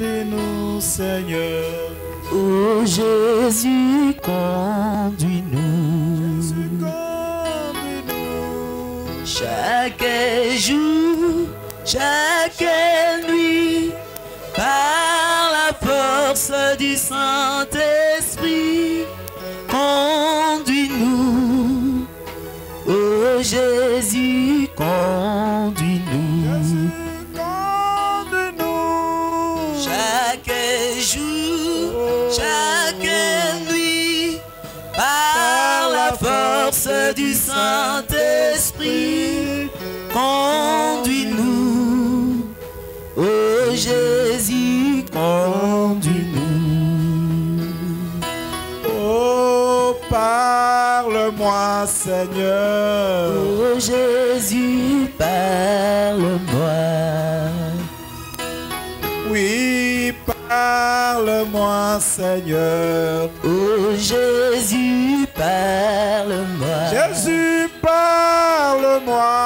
Conduis-nous, Seigneur. Ô Jésus, conduis-nous. Jésus, conduis-nous. Chaque jour, chaque nuit, par la force du Saint-Esprit, conduis-nous. Ô Jésus, conduis-nous. Chaque jour, chaque nuit, par la force du Saint-Esprit, conduis-nous. Ô Jésus, conduis-nous. Oh, parle-moi, Seigneur. Ô Jésus, parle-moi. Oui, parle-moi, Seigneur. Ô Jésus, parle-moi. Jésus, parle-moi.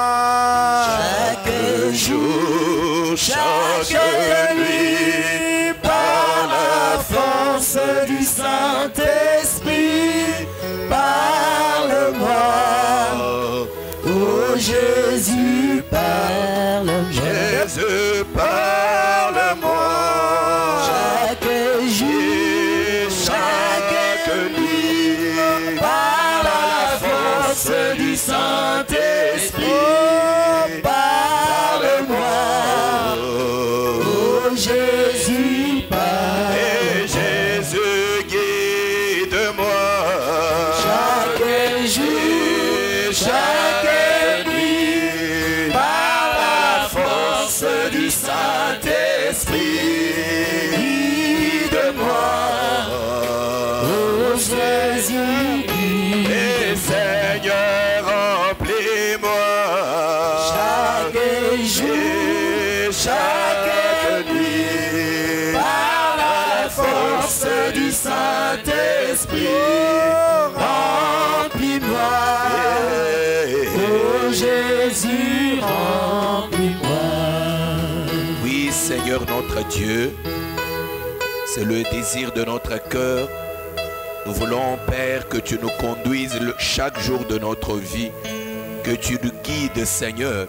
Chaque jour, chaque nuit, par la force du Saint-Esprit, parle-moi. Ô Jésus, parle-moi. Jésus, parle-moi. Chaque jour, chaque nuit, par la force du Saint-Esprit, parle-moi. Oh Jésus, parle. Et Jésus, guide-moi. Chaque jour, chaque nuit, par la force du Saint-Esprit, guide-moi. Oh Jésus, Et Seigneur, remplis-moi. chaque jour, chaque nuit, par la force du Saint-Esprit, remplis-moi. Oh Jésus, remplis-moi. Oui, Seigneur notre Dieu, c'est le désir de notre cœur. Nous voulons, Père, que tu nous conduises chaque jour de notre vie, que tu nous guides, Seigneur,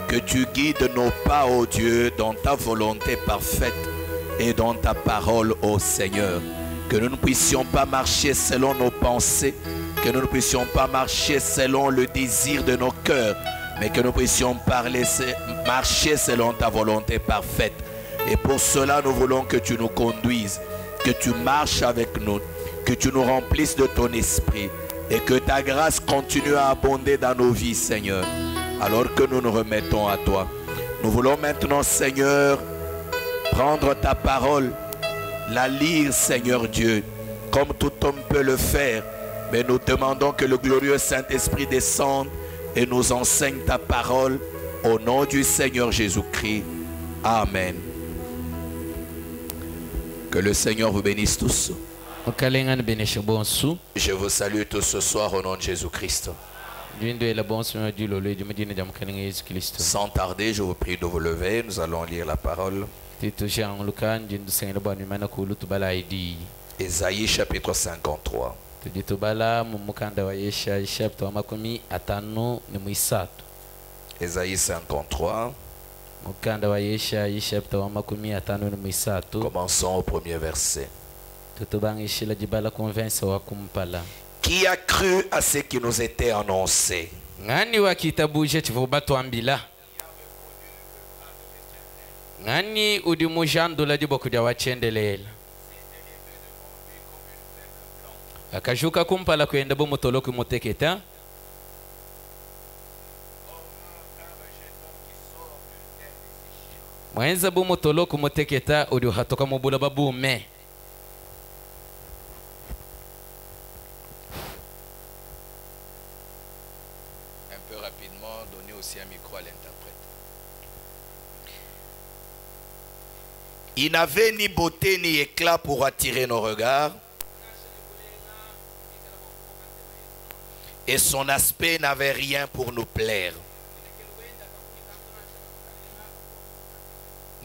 que tu guides nos pas, ô Dieu, dans ta volonté parfaite et dans ta parole, ô Seigneur. Que nous ne puissions pas marcher selon nos pensées, que nous ne puissions pas marcher selon le désir de nos cœurs, mais que nous puissions marcher selon ta volonté parfaite. Et pour cela, nous voulons que tu nous conduises, que tu marches avec nous, que tu nous remplisses de ton esprit et que ta grâce continue à abonder dans nos vies, Seigneur, alors que nous nous remettons à toi. Nous voulons maintenant, Seigneur, prendre ta parole, la lire, Seigneur Dieu, comme tout homme peut le faire, mais nous demandons que le glorieux Saint-Esprit descende et nous enseigne ta parole au nom du Seigneur Jésus-Christ. Amen. Que le Seigneur vous bénisse tous. Je vous salue tous ce soir au nom de Jésus-Christ. Sans tarder, je vous prie de vous lever. Nous allons lire la parole. Ésaïe chapitre 53. Ésaïe 53. Commençons au premier verset. Qui a cru à ce qui nous était annoncé? Akajuka kumpala kwenda bomutolo kumuteketa mwenza bomutolo kumuteketa uri hatoka mubula babume Un peu rapidement, donnez aussi un micro à l'interprète. Il n'avait ni beauté ni éclat pour attirer nos regards. Et son aspect n'avait rien pour nous plaire.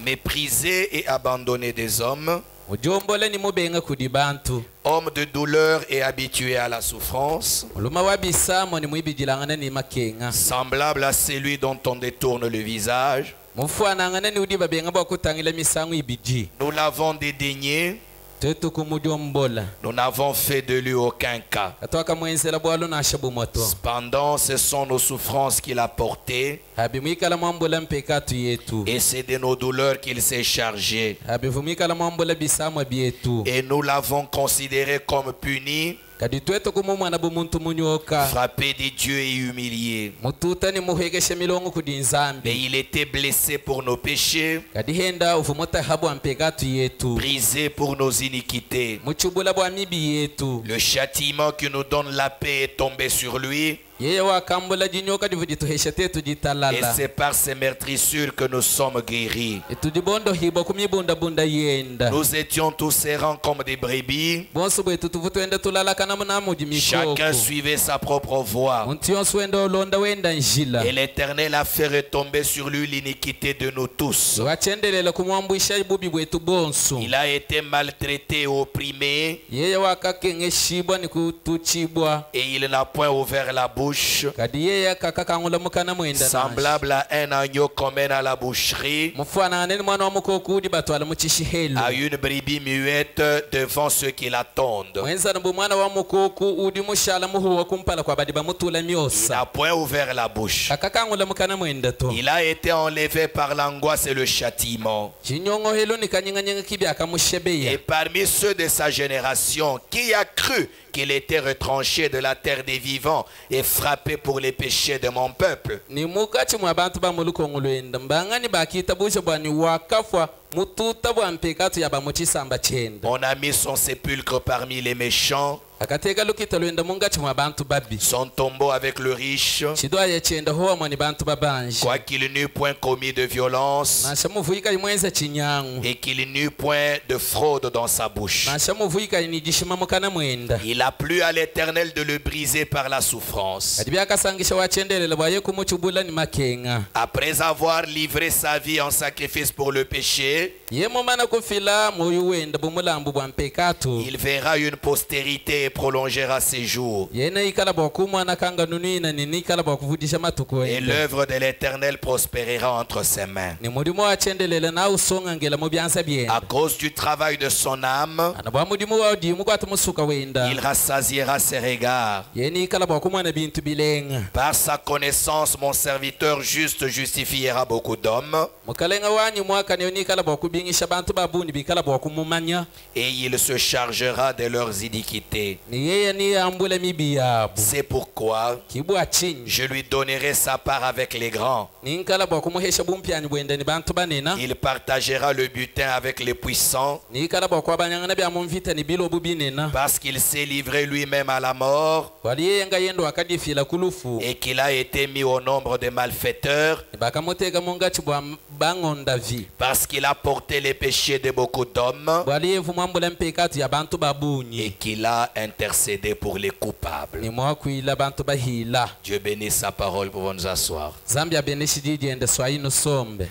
méprisé et abandonné des hommes, mujombola ni mubenga kudi bantu homme de douleur et habitué à la souffrance, muluma wabisamo ni mwibijilangana ni makenga semblable à celui dont on détourne le visage. mufanangana ni udi babenga bakutangila misango ibiji Nous l'avons dédaigné, tetu kumujombola nous n'avons fait de lui aucun cas. atwaka mwenzela bwalo na shabumoto Cependant, ce sont nos souffrances qu'il a portées habi mwikala mwambola mpekatu yetu et c'est de nos douleurs qu'il s'est chargé. habi vumikala mwambola bisamwa byetu Et nous l'avons considéré comme puni, kadi twetu kumumwana bumuntu munyoka frappé des dieux et humilié. mututa ni muhegeshe milongo kudi Mais nzambi il était blessé pour nos péchés, kadi henda uvumota habwa mpekatu yetu brisé pour nos iniquités. muchubula bwa mibi yetu Le châtiment qui nous donne la paix est tombé sur lui, yeye wakambula jinyoka divudituhesha tetu et jitalala c'est par ses meurtrissures que nous sommes guéris. etudibondo hibwa kumibundabunda yenda Nous étions tous errants comme des brebis, bonso bwetu tuvu twenda tulalakana munamuji mikoko chacun suivait sa propre voie. muntu yonse wenda olonda wenda njila Et l'Éternel a fait retomber sur lui l'iniquité de nous tous. wachendelela kumwambwisha ibubi bwetu bonso Il a été maltraité et opprimé, yeye wakakengeshibwa ni kutuchibwa et il n'a point ouvert la bouche. kadi yeye akakakangula mukana mwenda Semblable à un agneau qu'on mène à la boucherie, mufanane ni mwana wa mukoko udi batwala muchishihelo à une brebis muette devant ceux qui l'attendent. mwenzana mbu mwana wa mukoko udi mushala muhuwa kumpala kwa badi bamutula Il myosa n'a point ouvert la bouche. kakakangula mukana mwenda to Il a été enlevé par l'angoisse et le châtiment. chinyongohelo ni kanyinganyinga kibya Et akamushebeya parmi ceux de sa génération, qui a cru qu'il était retranché de la terre des vivants et frappé pour les péchés de mon peuple? ni mukati mwa bantu bamulukongo lwenda mbangani bakita busho bwani wakafwa mututa bwa mpekatu yaba muchisamba chenda On a mis son sépulcre parmi les méchants, akateka lukita lwenda mungati mwa bantu babi son tombeau avec le riche, chidwaye chenda huwa mwani bantu babanji quoiqu'il n'eût point commis de violence nasha muvuyika imwenza chinyangu et qu'il n'eut point de fraude dans sa bouche. nasha muvuyika inijishima mukana mwenda Il a plu à l'Éternel de le briser par la souffrance. kadi byakasangisha wachendelela bwaye kumuchubula ni makenga Après avoir livré sa vie en sacrifice pour le péché, ye mumana kufila moyo wenda bumulambu bwa mpekatu il verra une postérité et prolongera ses jours. yena ikala bwa kumwana kanga nunuina nini ikala bwa kuvudisha matuko Et wenda l'œuvre de l'Éternel prospérera entre ses mains. ni mulimo wachendelela na usonga ngela mu byansa À byenda cause du travail de son âme, ana bwa mudimu wa dimu kwatu musuka wenda il rassasiera ses regards. yeni ikala bwa kumwana bintu bilenga Par sa connaissance, mon serviteur juste justifiera beaucoup d'hommes, mukalenga wanyu mwaka ni ikala bwa kubingisha bantu babuni bikala bwa kumumanya et il se chargera de leurs iniquités. ni yeye ni ambula mibi yabu C'est pourquoi kibwa chinyi je lui donnerai sa part avec les grands. ni nkala bwa kumuhesha bumpyani bwenda ni bantu banena Il partagera le butin avec les puissants, ni ikala bwa kwabanyangana bya mumvita ni bilobu binena parce qu'il s'est livré lui-même à la mort wali yeye nga yendo akadifila kulufu et qu'il a été mis au nombre des malfaiteurs, bakamutega mungati bwa bangonda vi parce qu'il a porté les péchés de beaucoup d'hommes bwali yevu mwambula mpekatu ya bantu et babunyi qu'il a intercédé pour les coupables. ni mwakwila bantu bahila Dieu bénisse sa parole pour nous asseoir. zambia beneshidijende swayino sombe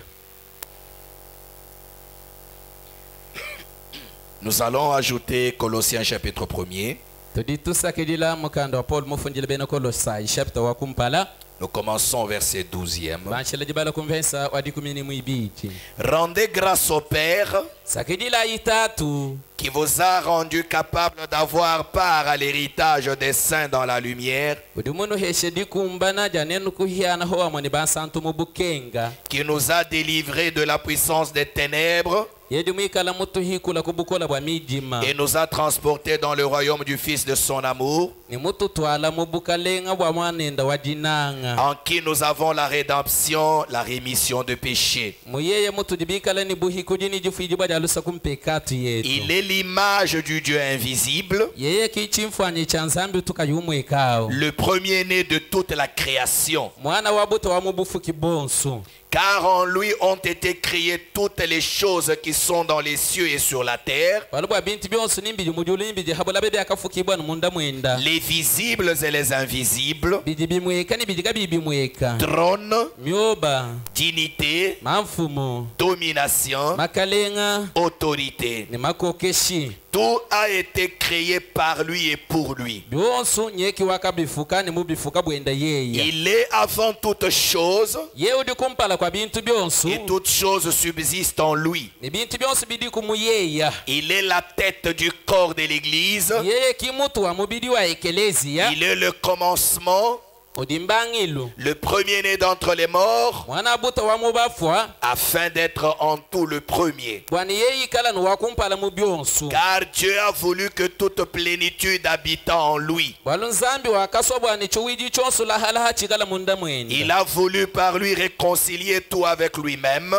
Nous allons ajouter Colossiens chapitre 1er. tudi tusakilila mukanda wa paul mufunjile bene kolosai chapter wa kumpala Nous commençons au verset 12e. banshela jibala kumvensa wadi kumini mwibiti Rendez grâce au Père sakilila itatu qui vous a rendu capable d'avoir part à l'héritage des saints dans la lumière, udi munu heshe dikumbana janenu kuhiana hoa mwani bansantu mubukenga qui nous a délivrés de la puissance des ténèbres yedi mwikala mutu hikula kubukola bwa mijima et nous a transportés dans le royaume du Fils de son amour, ni mutu twala mubukalenga bwa mwanenda wa dinanga en qui nous avons la rédemption, la rémission de péchés. muyeye mutu dibikala ni buhiku dini jifuiji bwa jalusa kumpekatu yetu Il est l'image du Dieu invisible, yeye kichimfwanyi cha nzambi tukayumwekao le premier-né de toute la création, mwana wa buto wa mubufu kibonso Car en lui ont été créées toutes les choses qui sont dans les cieux et sur la terre, les visibles et les invisibles, trône, dignité, domination, autorité. Tout a été créé par lui et pour lui. Il est avant toute chose et toutes choses subsistent en lui. Il est la tête du corps de l'Église. Il est le commencement, le premier-né d'entre les morts, afin d'être en tout le premier. Car Dieu a voulu que toute plénitude habite en lui. Il a voulu par lui réconcilier tout avec lui-même,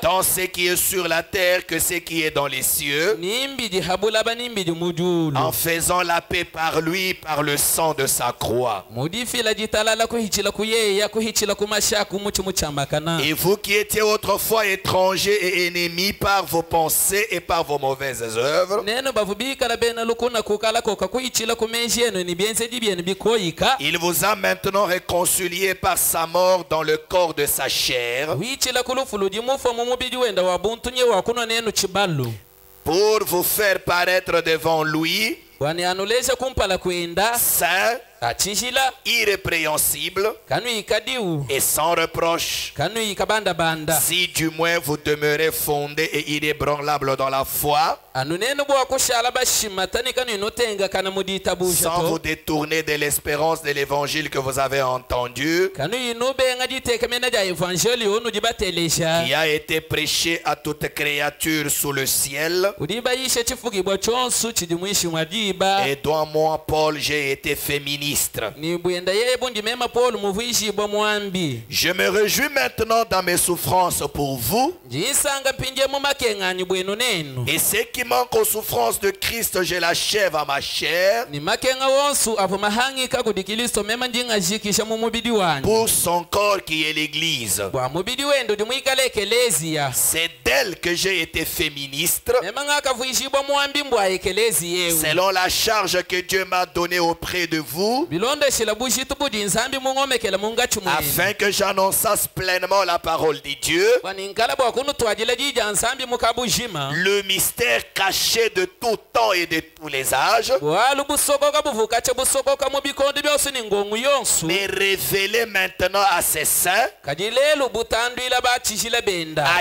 tant ce qui est sur la terre que ce qui est dans les cieux, en faisant la paix par lui, par le sang de sa croix. Et vous qui étiez autrefois étrangers et ennemis par vos pensées et par vos mauvaises œuvres, il vous a maintenant réconciliés par sa mort dans le corps de sa chair, pour vous faire paraître devant lui saint, irrépréhensible et sans reproche, si du moins vous demeurez fondés et inébranlables dans la foi, sans vous détourner de l'espérance de l'évangile que vous avez entendu, qui a été prêché à toute créature sous le ciel, et dont moi, Paul, j'ai été fait ministre. Je me réjouis maintenant dans mes souffrances pour vous, et ce qui manque aux souffrances de Christ, je l'achève à ma chair, pour son corps qui est l'Église. C'est d'elle que j'ai été fait ministre, selon la charge que Dieu m'a donnée auprès de vous, afin que j'annonçasse pleinement la parole de Dieu, le mystère caché de tout temps et de tous les âges, mais révélé maintenant à ses saints, à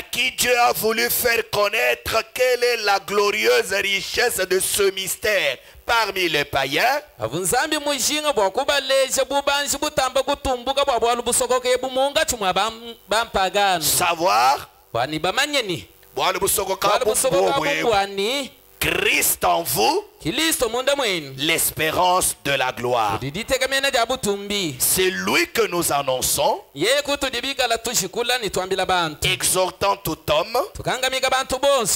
qui Dieu a voulu faire connaître quelle est la glorieuse richesse de ce mystère parmi les païens, savoir Christ en vous, l'espérance de la gloire. C'est lui que nous annonçons, exhortant tout homme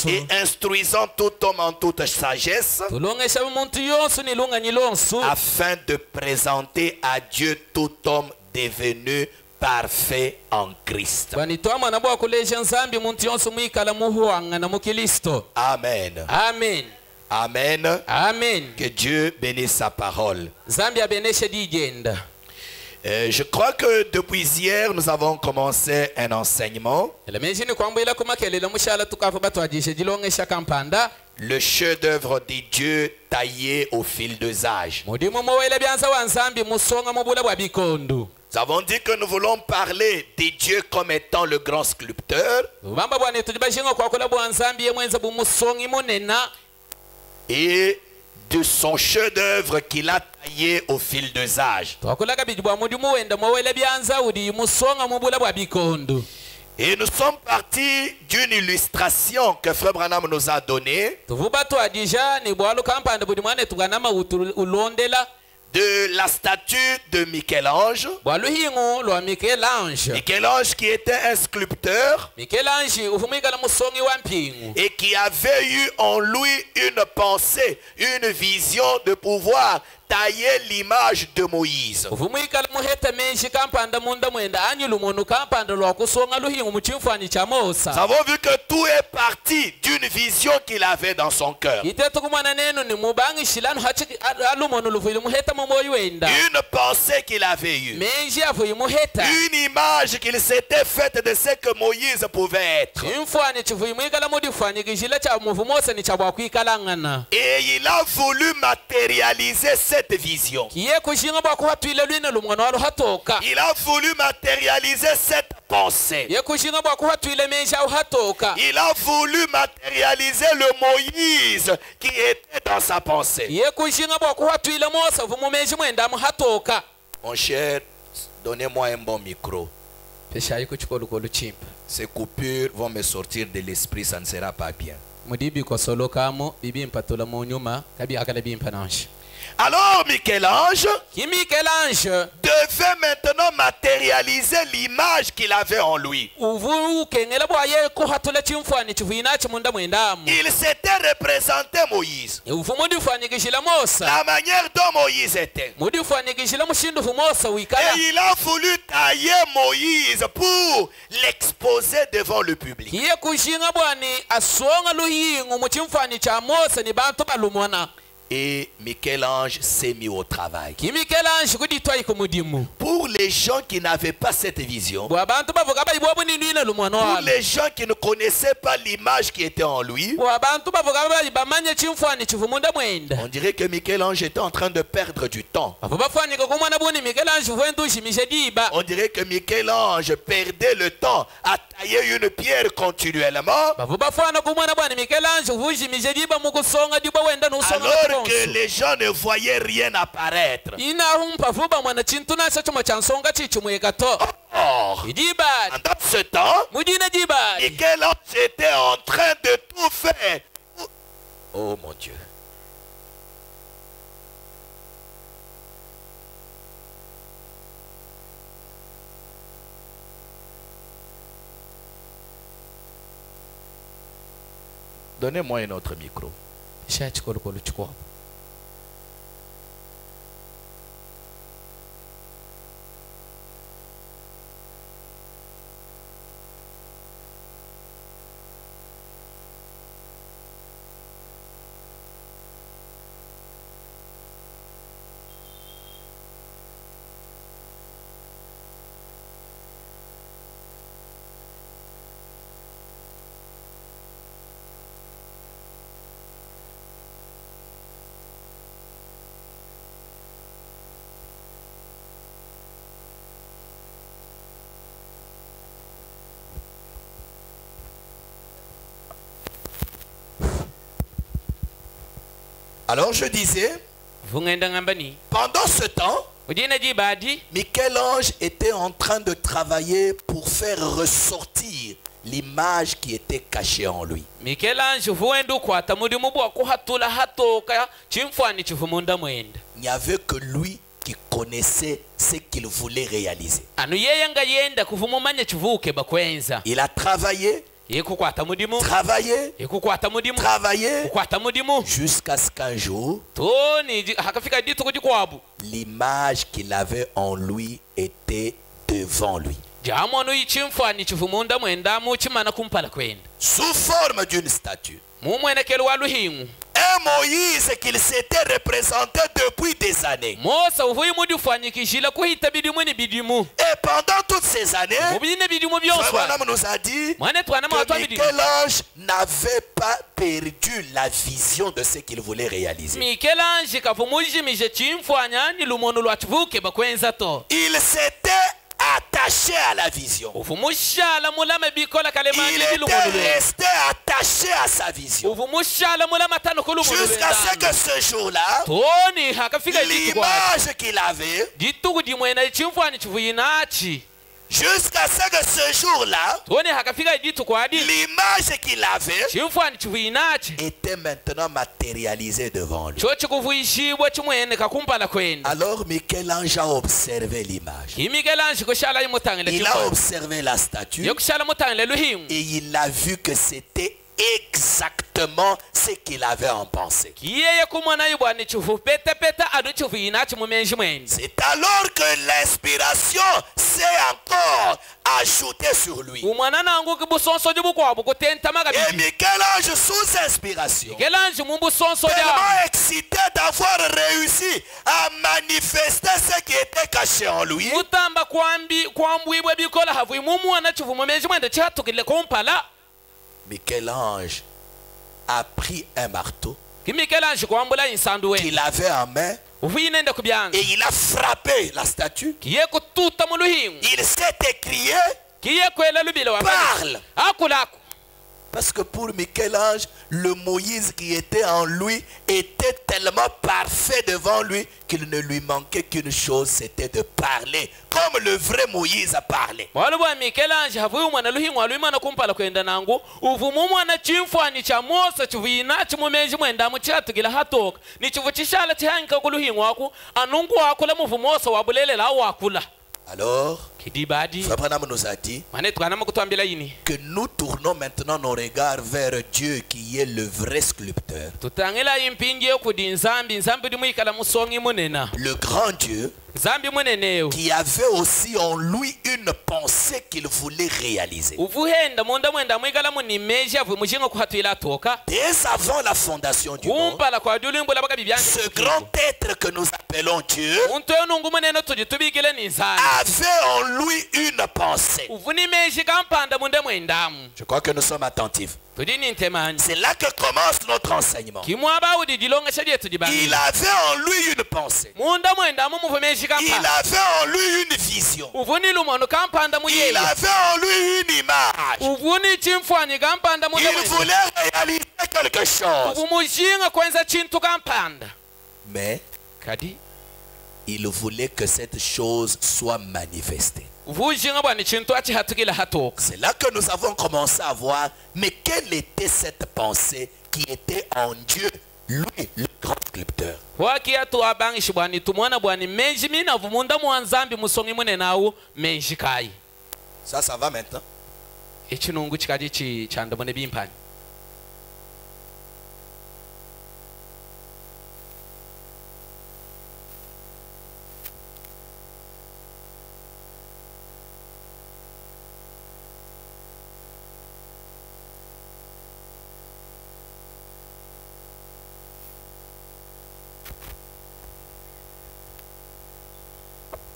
et instruisant tout homme en toute sagesse, afin de présenter à Dieu tout homme devenu parfait en Christ. Amen. Amen. Amen. Amen. Que Dieu bénisse sa parole. Je crois que depuis hier, nous avons commencé un enseignement. Le chef-d'œuvre de Dieu taillé au fil des âges. Nous avons dit que nous voulons parler de Dieu comme étant le grand sculpteur et de son chef-d'œuvre qu'il a taillé au fil des âges. Et nous sommes partis d'une illustration que Frère Branham nous a donnée de la statue de Michel-Ange. Michel-Ange qui était un sculpteur et qui avait eu en lui une pensée, une vision de pouvoir taillé l'image de Moïse. Nous avons vu que tout est parti d'une vision qu'il avait dans son cœur. Une pensée qu'il avait eue. Une image qu'il s'était faite de ce que Moïse pouvait être. Et il a voulu matérialiser cette vision. Il a voulu matérialiser cette pensée. Il a voulu matérialiser le Moïse qui était dans sa pensée. Mon cher, donnez-moi un bon micro. Ces coupures vont me sortir de l'esprit, ça ne sera pas bien. Alors Michel-Ange devait maintenant matérialiser l'image qu'il avait en lui. Il s'était représenté Moïse. La manière dont Moïse était. Et il a voulu tailler Moïse pour l'exposer devant le public. Et Michel-Ange s'est mis au travail. Pour les gens qui n'avaient pas cette vision, pour les gens qui ne connaissaient pas l'image qui était en lui, on dirait que Michel-Ange était en train de perdre du temps. On dirait que Michel-Ange perdait le temps à tailler une pierre continuellement. Alors que les gens ne voyaient rien apparaître. Or, pendant ce temps, Michel-Ange était en train de tout faire. Oh mon Dieu. Donnez-moi un autre micro. Alors je disais, pendant ce temps, Michel-Ange était en train de travailler pour faire ressortir l'image qui était cachée en lui. Il n'y avait que lui qui connaissait ce qu'il voulait réaliser. Il a travaillé. Travailler, jusqu'à ce qu'un jour, l'image qu'il avait en lui était devant lui. Sous forme d'une statue. Un Moïse qu'il s'était représenté depuis des années. Et pendant toutes ces années, Frère nous a dit que Michel-Ange n'avait pas perdu la vision de ce qu'il voulait réaliser. Il s'était attaché à la vision. Il était resté attaché à sa vision. Jusqu'à ce que ce jour-là, l'image qu'il avait, jusqu'à ce que ce jour-là, l'image qu'il avait était maintenant matérialisée devant lui. Alors Michel-Ange a observé l'image. Il a observé la statue et il a vu que c'était exactement ce qu'il avait en pensée. C'est alors que l'inspiration s'est encore ajoutée sur lui. Et Michel-Ange, sous inspiration, tellement excité d'avoir réussi à manifester ce qui était caché en lui, Michel-Ange a pris un marteau qu'il avait en main et il a frappé la statue. Il s'est écrié, parle. Parce que pour Michel-Ange, le Moïse qui était en lui était tellement parfait devant lui qu'il ne lui manquait qu'une chose, c'était de parler comme le vrai Moïse a parlé. Alors, Abraham nous a dit que nous tournons maintenant nos regards vers Dieu qui est le vrai sculpteur. Le grand Dieu qui avait aussi en lui une pensée qu'il voulait réaliser. Dès avant la fondation du monde, ce grand être que nous appelons Dieu avait en lui une pensée. Je crois que nous sommes attentifs. C'est là que commence notre enseignement. Il avait en lui une pensée. Il avait en lui une vision. Il avait en lui une image. Il voulait réaliser quelque chose. Mais il voulait que cette chose soit manifestée. C'est là que nous avons commencé à voir, mais quelle était cette pensée qui était en Dieu, lui, le grand sculpteur. Ça va maintenant?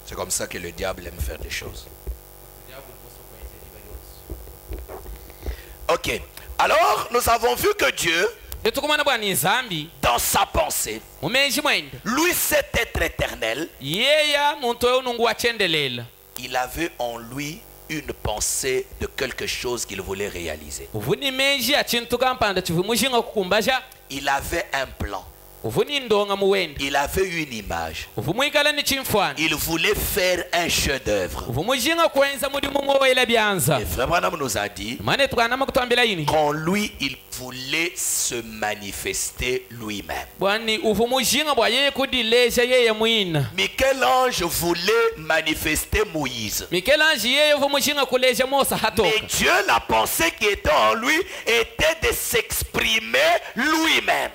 C'est comme ça que le diable aime faire des choses. Ok. Alors, nous avons vu que Dieu, dans sa pensée, lui, cet être éternel, il avait en lui une pensée de quelque chose qu'il voulait réaliser. Il avait un plan. Il avait une image. Il voulait faire un chef-d'œuvre. Et Frère Branham nous a dit qu'en lui, il voulait se manifester lui-même. Michel-Ange voulait manifester Moïse. Mais Dieu, la pensée qui était en lui était de s'exprimer lui-même.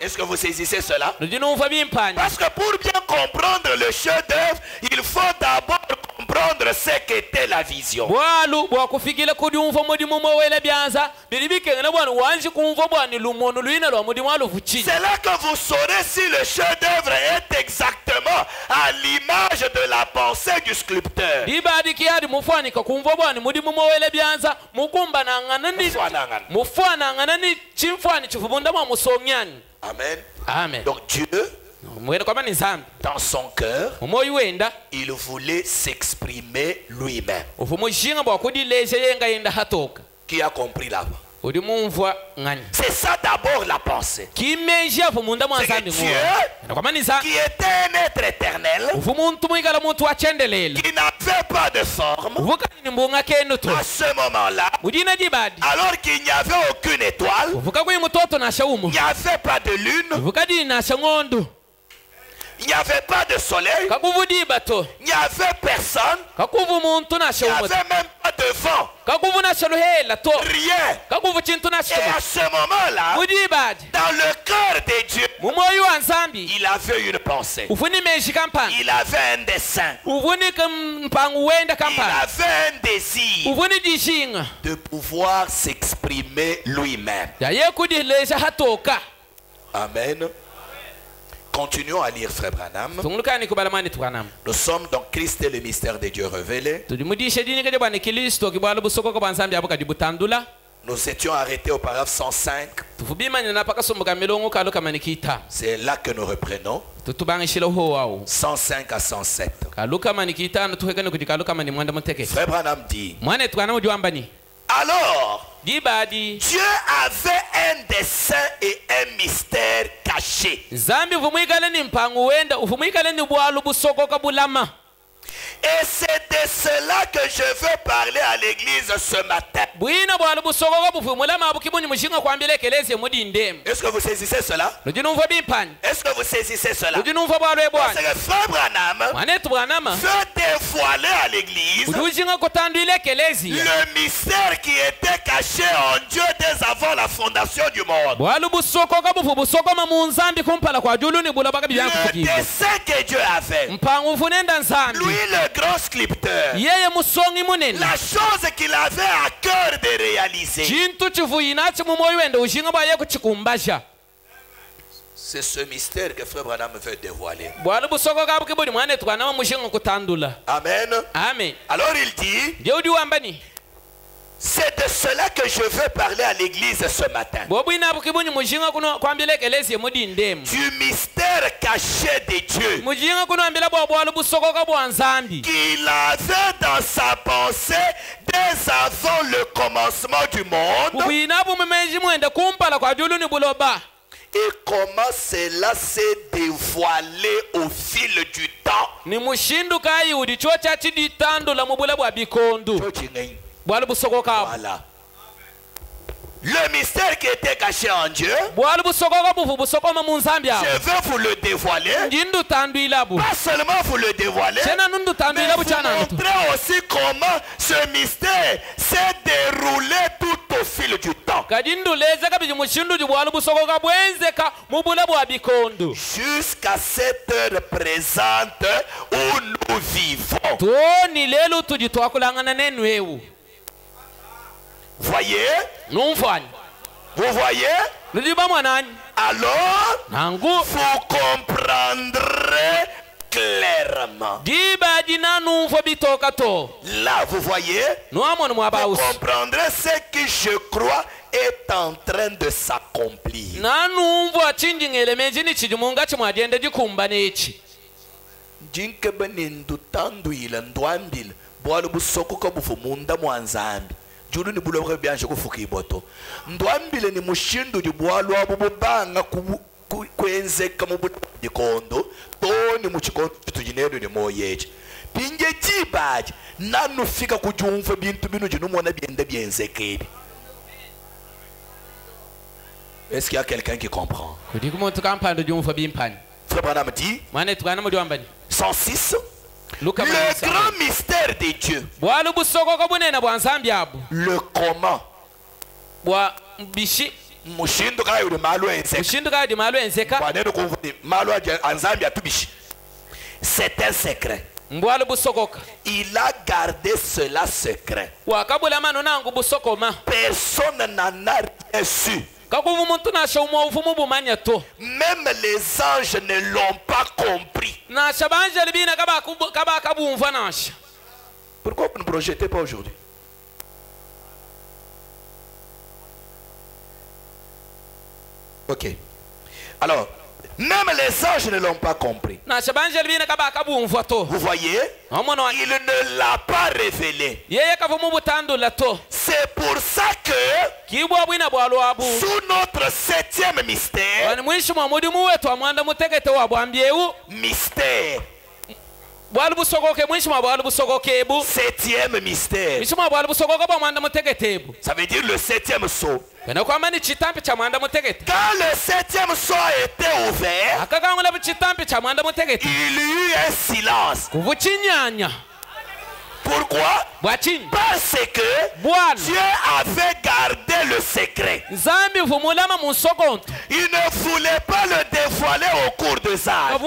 Est-ce que vous saisissez cela? Parce que pour bien comprendre le chef-d'œuvre, il faut d'abord comprendre ce qu'était la vision. C'est là que vous saurez si le chef-d'œuvre est exactement à l'image de la pensée du sculpteur. Amen. Amen. Donc Dieu, dans son cœur, il voulait s'exprimer lui-même. Qui a compris là-bas? C'est ça d'abord la pensée. C'est que Dieu, qui était un être éternel, qui n'avait pas de forme, à ce moment-là, alors qu'il n'y avait aucune étoile, il n'y avait pas de lune, il n'y avait pas de soleil, il n'y avait personne, il n'y avait même pas devant, rien. Et à ce moment-là, dans le cœur de Dieu, il avait une pensée. Il avait un dessein. Il avait un désir de pouvoir s'exprimer lui-même. Amen. Continuons à lire Frère Branham. Nous sommes dans Christ et le mystère de Dieu révélé. Nous étions arrêtés au paragraphe 105. C'est là que nous reprenons. 105 à 107. Frère Branham dit: alors, Dieu avait un dessein et un mystère caché. Et c'est de cela que je veux parler à l'église ce matin. Est-ce que vous saisissez cela? Est-ce que vous saisissez cela? Parce que Frère Branham veut dévoiler à l'église le mystère qui était caché en Dieu dès avant la fondation du monde. Le dessein que Dieu avait. Lui, le grand sculpteur, la chose qu'il avait à cœur de réaliser, c'est ce mystère que Frère Branham veut dévoiler. Amen. Alors il dit: c'est de cela que je veux parler à l'église ce matin. Du mystère caché de Dieu qu'il avait dans sa pensée dès avant le commencement du monde. Et comment cela s'est dévoilé au fil du temps. Voilà. Le mystère qui était caché en Dieu, je veux vous le dévoiler. Pas seulement vous le dévoiler, mais vous montrer aussi comment ce mystère s'est déroulé tout au fil du temps. Jusqu'à cette heure présente où nous vivons. Voyez? Vous voyez? Alors, vous comprendrez clairement. Là, vous voyez? Vous comprendrez ce que je crois est en train de s'accomplir. Julu ni bulo byanje kufuka iboto ndwambile ni mushindu di bwalo abubanga kwenzeka mu bikondo to ni mu chikondo tujinendo ni moyeje pinje jibaje nanu fika kujumva bintu bino jinu mona byenda byenzekebi. Est-ce qu'il y a quelqu'un qui comprend? Frère Branham dit 106. Le grand mystère de Dieu. Le comment. C'est un secret. Il a gardé cela secret. Personne n'en a rien su. Même les anges ne l'ont pas compris. Pourquoi vous ne projetez pas aujourd'hui? Ok. Alors, même les anges ne l'ont pas compris. Vous voyez? Il ne l'a pas révélé. C'est pour ça que sous notre 7e mystère, mystère, 7e mystère, ça veut dire le 7e sceau. Quand le 7e sceau a été ouvert, il y eut un silence. Pourquoi? Parce que Dieu avait gardé le secret. Il ne voulait pas le dévoiler au cours des âges.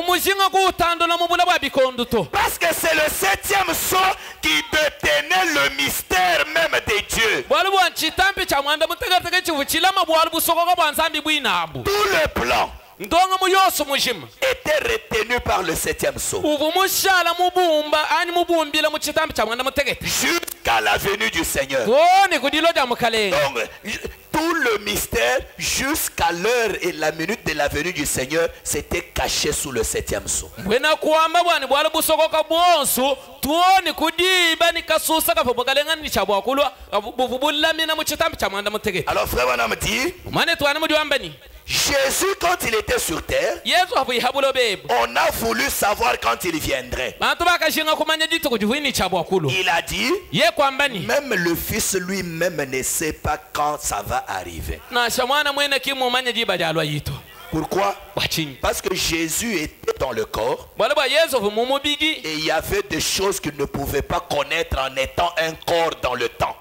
Parce que c'est le 7e sceau qui détenait le mystère même de Dieu. Tout le plan était retenu par le 7e sceau jusqu'à la venue du Seigneur. Donc, tout le mystère jusqu'à l'heure et la minute de la venue du Seigneur c'était caché sous le 7e sceau. Alors frère Branham dit, Jésus quand il était sur terre, on a voulu savoir quand il viendrait. Il a dit, même le Fils lui-même ne sait pas quand ça va arriver. Pourquoi? Parce que Jésus était dans le corps et il y avait des choses qu'il ne pouvait pas connaître en étant un corps dans le temps.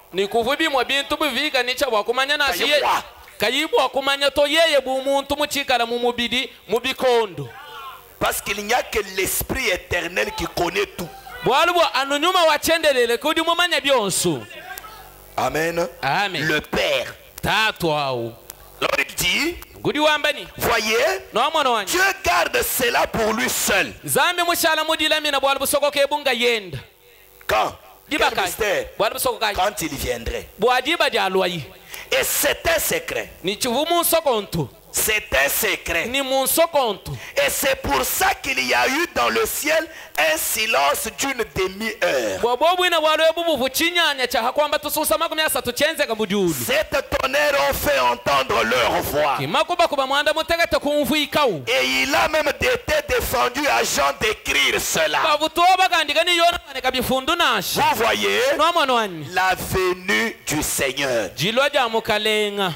Parce qu'il n'y a que l'Esprit éternel qui connaît tout. Amen. Amen. Le Père. Alors il dit, voyez, Dieu garde cela pour lui seul. Quand? Quel mystère? Quand il viendrait. Et c'est un secret. C'est un secret. Et c'est pour ça qu'il y a eu dans le ciel un silence d'une demi-heure. Cette tonnerre ont fait entendre leur voix. Et il a même été défendu à Jean d'écrire cela. Vous voyez la venue du Seigneur.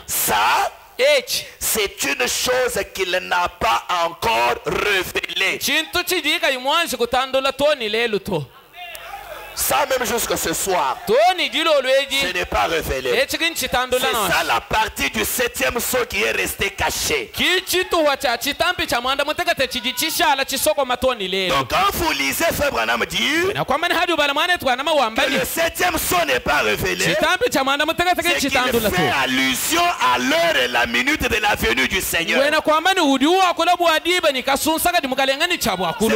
Ça, c'est une chose qu'il n'a pas encore révélée. Ça même jusqu'à ce soir, ce n'est pas révélé. C'est ça la partie du 7e sceau qui est restée cachée. Donc quand vous lisez Frère Branham dire que le 7e sceau n'est pas révélé, c'est qu'il fait allusion à l'heure et la minute de la venue du Seigneur. C'est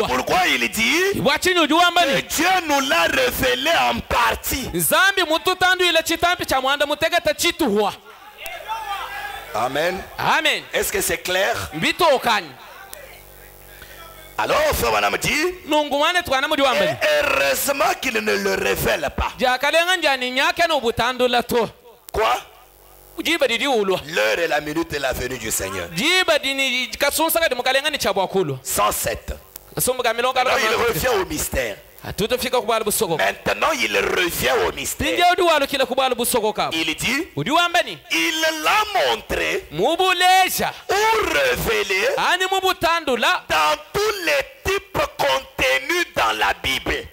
pourquoi il dit que Dieu nous l'a révélé en partie. Amen. Amen. Est-ce que c'est clair? Alors Frère Branham dit, heureusement qu'il ne le révèle pas. Quoi? L'heure et la minute de la venue du Seigneur. 107. Alors il revient au mystère. Maintenant il revient au mystère. Il dit, il l'a montré ou révélé dans tous les types contenus dans la Bible.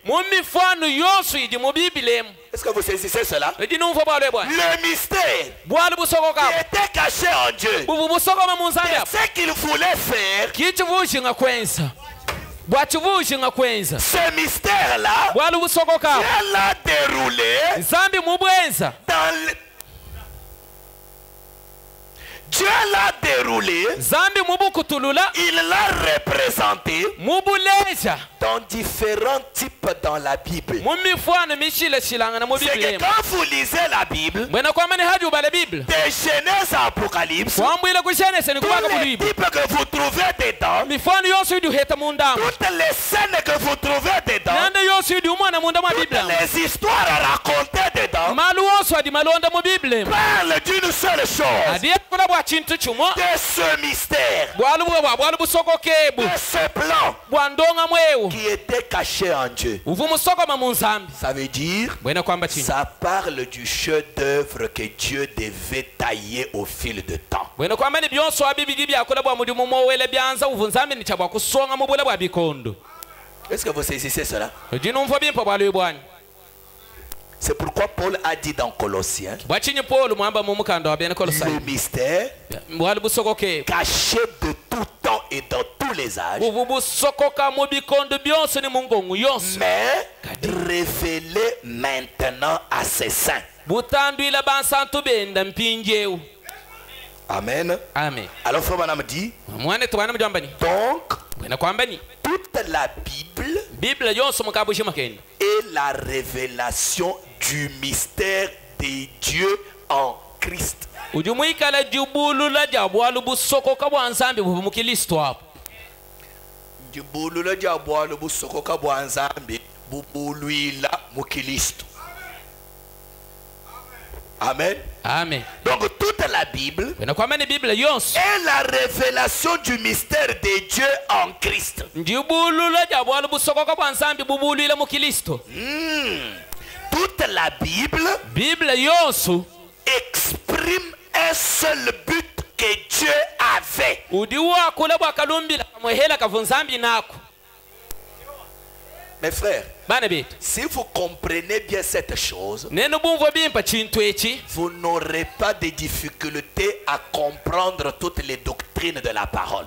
Est-ce que vous saisissez cela? Le mystère qui était caché en Dieu, c'est ce qu'il voulait faire. Ce mystère-là, Dieu l'a déroulé Dieu l'a déroulé, il l'a représenté dans différents types dans la Bible. C'est que quand vous lisez la Bible, de Genèse à Apocalypse, tous les types que vous trouvez dedans, toutes les scènes que vous trouvez dedans, toutes les histoires racontées dedans, parlent d'une seule chose, de ce mystère, de ce plan qui était caché en Dieu. Ça veut dire, ça parle du chef-d'œuvre que Dieu devait tailler au fil de temps. Est-ce que vous saisissez cela? C'est pourquoi Paul a dit dans Colossiens, le mystère caché de tout temps et dans tous les âges, mais révélé maintenant à ses saints. Amen. Amen. Alors frère Branham dit, donc toute la Bible est la révélation du mystère de Dieu en Christ. Amen. Amen. Donc toute la Bible est la révélation du mystère de Dieu en Christ. Toute la Bible exprime un seul but que Dieu avait. Mes frères, si vous comprenez bien cette chose, vous n'aurez pas de difficulté à comprendre toutes les doctrines de la parole.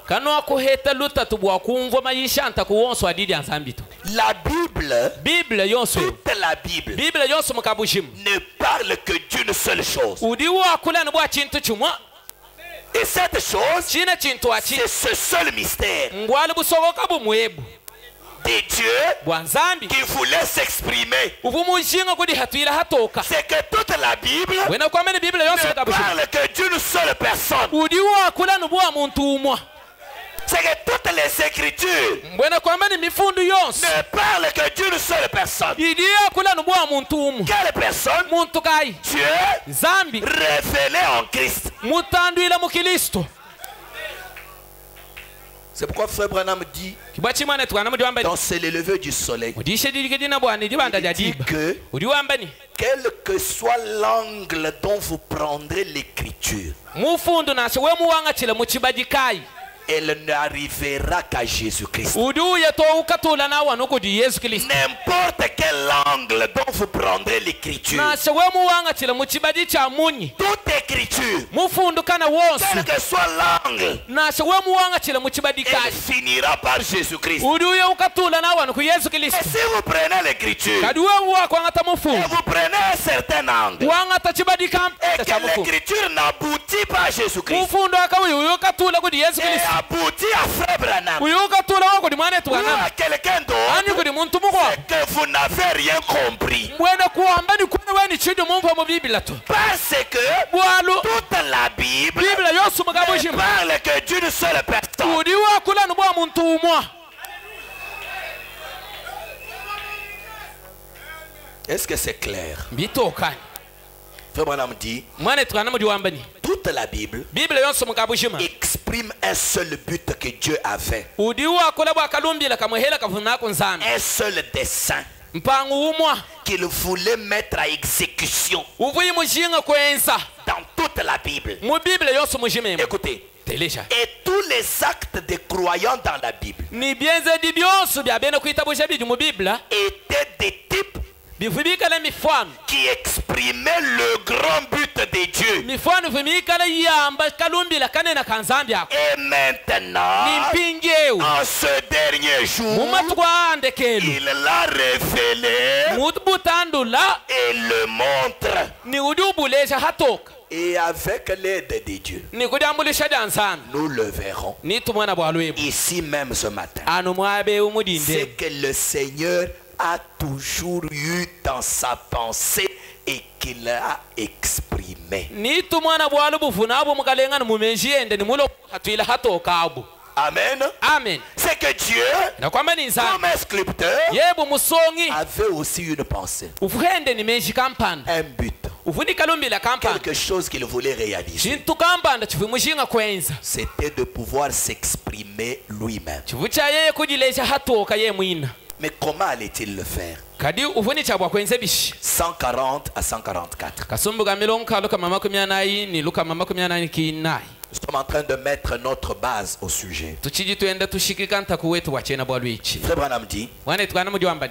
La Bible, toute la Bible, ne parle que d'une seule chose. Et cette chose, c'est ce seul mystère de Dieu qui voulait s'exprimer. C'est que toute la Bible ne parle que d'une seule personne. C'est que toutes les Écritures ne parlent que d'une seule personne. Quelle personne? Dieu révélé en Christ. C'est pourquoi Frère Branham dit dans C'est le lever du soleil, il dit que quel que soit l'angle dont vous prendrez l'écriture, elle n'arrivera qu'à Jésus-Christ. N'importe quel angle dont vous prendrez l'écriture, toute écriture, quel que soit l'angle, elle finira par Jésus-Christ. Et si vous prenez l'écriture et vous prenez un certain angle et que l'écriture n'aboutit pas à Jésus-Christ, aboutit à Frère Branham ou à quelqu'un d'autre, c'est que vous n'avez rien compris. Parce que toute la Bible ne parle que d'une seule personne. Est-ce que c'est clair? Frère Branham dit, toute la Bible exprime un seul but que Dieu avait. Un seul dessein qu'il voulait mettre à exécution dans toute la Bible. Écoutez. Et tous les actes des croyants dans la Bible étaient des types qui exprimaient le grand but de Dieu. Et maintenant, en ce dernier jour, il l'a révélé et le montre. Et avec l'aide de Dieu, nous le verrons ici même ce matin. C'est que le Seigneur a toujours eu dans sa pensée et qu'il a exprimé. Amen. Amen. C'est que Dieu, comme un sculpteur, avait aussi une pensée, un but, quelque chose qu'il voulait réaliser. C'était de pouvoir s'exprimer lui-même. Mais comment allait-il le faire? 140 à 144. Nous sommes en train de mettre notre base au sujet. Frère Branham dit,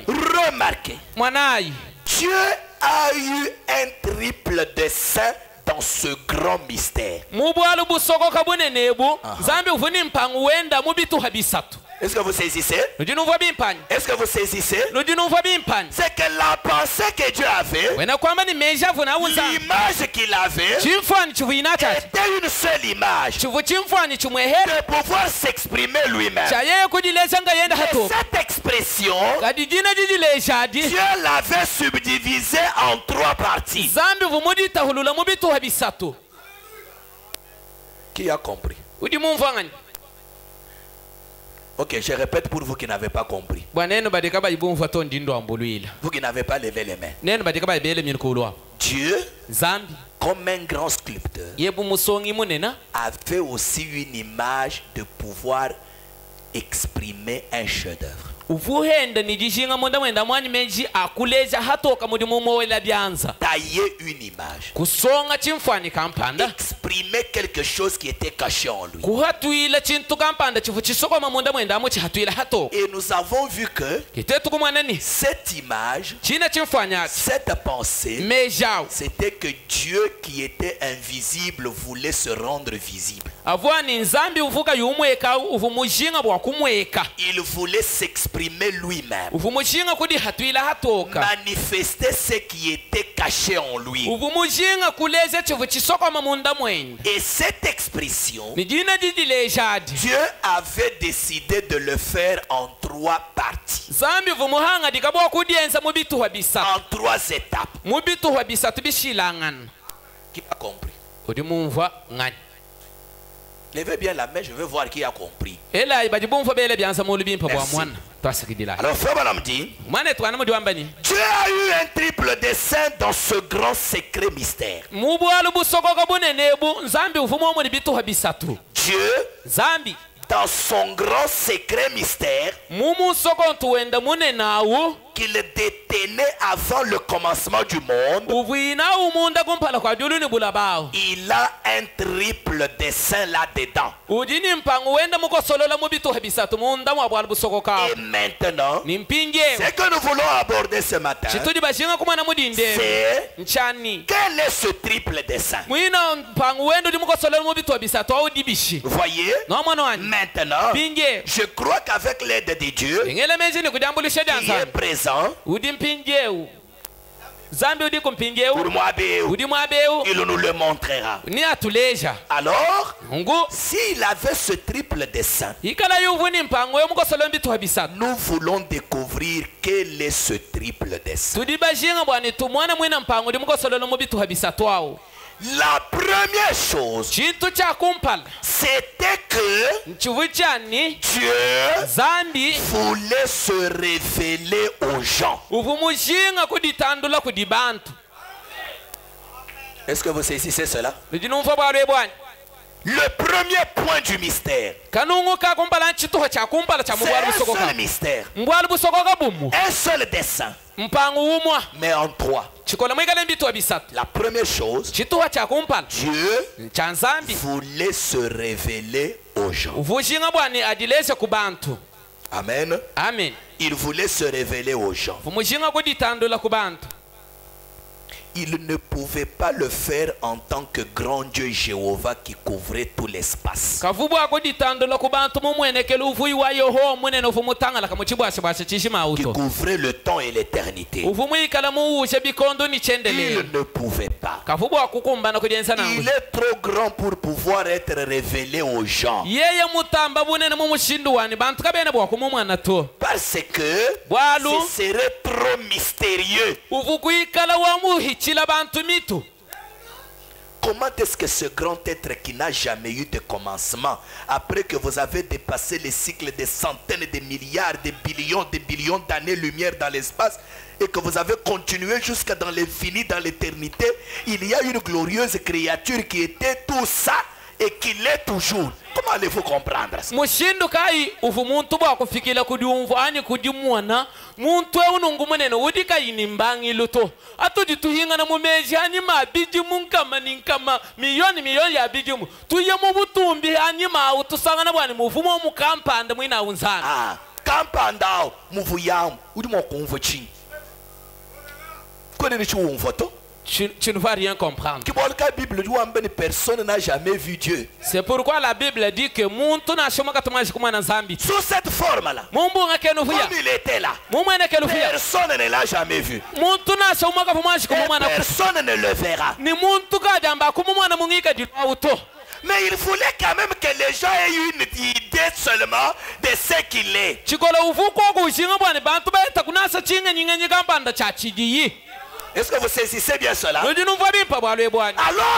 remarquez, Dieu a eu un triple dessein dans ce grand mystère. Est-ce que vous saisissez? Est-ce que vous saisissez? C'est que la pensée que Dieu avait, l'image qu'il avait, était une seule image de pouvoir s'exprimer lui-même. Et cette expression, Dieu l'avait subdivisée en 3 parties. Qui a compris? Ok, je répète pour vous qui n'avez pas compris. Vous qui n'avez pas levé les mains. Dieu, comme un grand sculpteur, avait aussi une image de pouvoir exprimer un chef-d'œuvre. Tailler une image, exprimer quelque chose qui était caché en lui. Et nous avons vu que cette image, cette pensée, c'était que Dieu qui était invisible voulait se rendre visible. Il voulait s'exprimer lui-même, manifester ce qui était caché en lui. Et cette expression, Dieu avait décidé de le faire en 3 parties, en 3 étapes. Qui a compris? Levez bien la main, je veux voir qui a compris. Merci. Alors, frère Branham dit, Dieu a eu un triple dessein dans ce grand secret mystère. Dieu, dans son grand secret mystère, qu'il détenait avant le commencement du monde, il a un triple dessein là-dedans. Et maintenant, ce que nous voulons aborder ce matin, c'est quel est ce triple dessein? Voyez, maintenant, je crois qu'avec l'aide de Dieu, qui est présent, pour moi, il nous le montrera. Alors, s'il avait ce triple dessein, nous voulons découvrir quel est ce triple dessein. La première chose, c'était que Dieu voulait se révéler aux gens. Est-ce que vous saisissez cela? Le premier point du mystère, c'est un seul mystère, un seul dessein, mais en 3. La première chose, Dieu voulait se révéler aux gens. Amen. Amen. Il voulait se révéler aux gens. Il ne pouvait pas le faire en tant que grand Dieu Jéhovah qui couvrait tout l'espace. Qui couvrait le temps et l'éternité. Il ne pouvait pas. Il est trop grand pour pouvoir être révélé aux gens. Parce que ce serait trop mystérieux. Comment est-ce que ce grand être qui n'a jamais eu de commencement, après que vous avez dépassé les cycles des centaines de milliards, de billions d'années-lumière dans l'espace, et que vous avez continué jusqu'à dans l'infini, dans l'éternité, il y a une glorieuse créature qui était tout ça et qui l'est toujours. Comment allez-vous comprendre ça? Tu ne vas rien comprendre. Personne n'a jamais vu Dieu. C'est pourquoi la Bible dit que sous cette forme-là, comme il était là, personne ne l'a jamais vu. Et personne ne le verra. Mais il voulait quand même que les gens aient une idée seulement de ce qu'il est. Est-ce que vous saisissez bien cela? Alors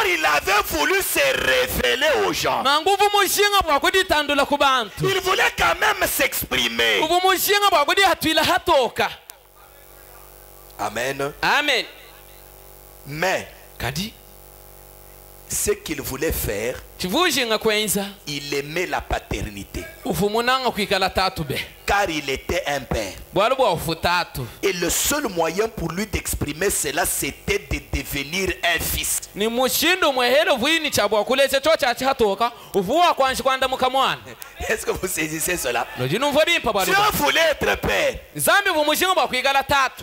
il avait voulu se révéler aux gens. Il voulait quand même s'exprimer. Amen. Amen. Mais ce qu'il voulait faire, il aimait la paternité. Car il était un père. Et le seul moyen pour lui d'exprimer cela, c'était de devenir un fils. Est-ce que vous saisissez cela? Dieu voulait être père.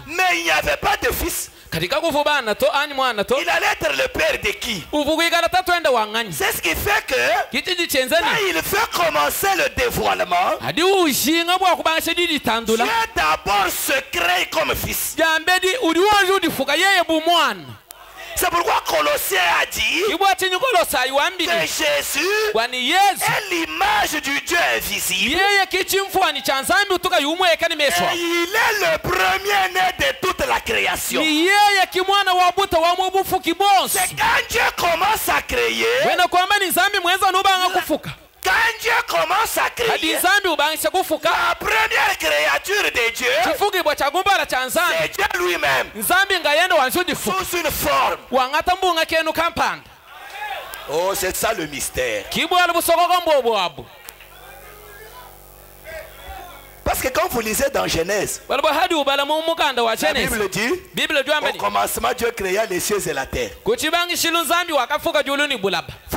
Mais il n'y avait pas de fils. Il allait être le père de qui? C'est ce qui fait que quand il fait commencer le dévoilement, Dieu d'abord se crée comme fils. C'est pourquoi Colossiens a dit que Jésus est l'image du Dieu invisible. Et il est le premier-né de toute la création. C'est quand Dieu commence à créer, quand Dieu commence à créer, la première créature de Dieu, c'est Dieu lui-même, sous une forme. Oh, c'est ça le mystère. Parce que quand vous lisez dans Genèse, la Bible dit, au commencement Dieu créa les cieux et la terre. Vous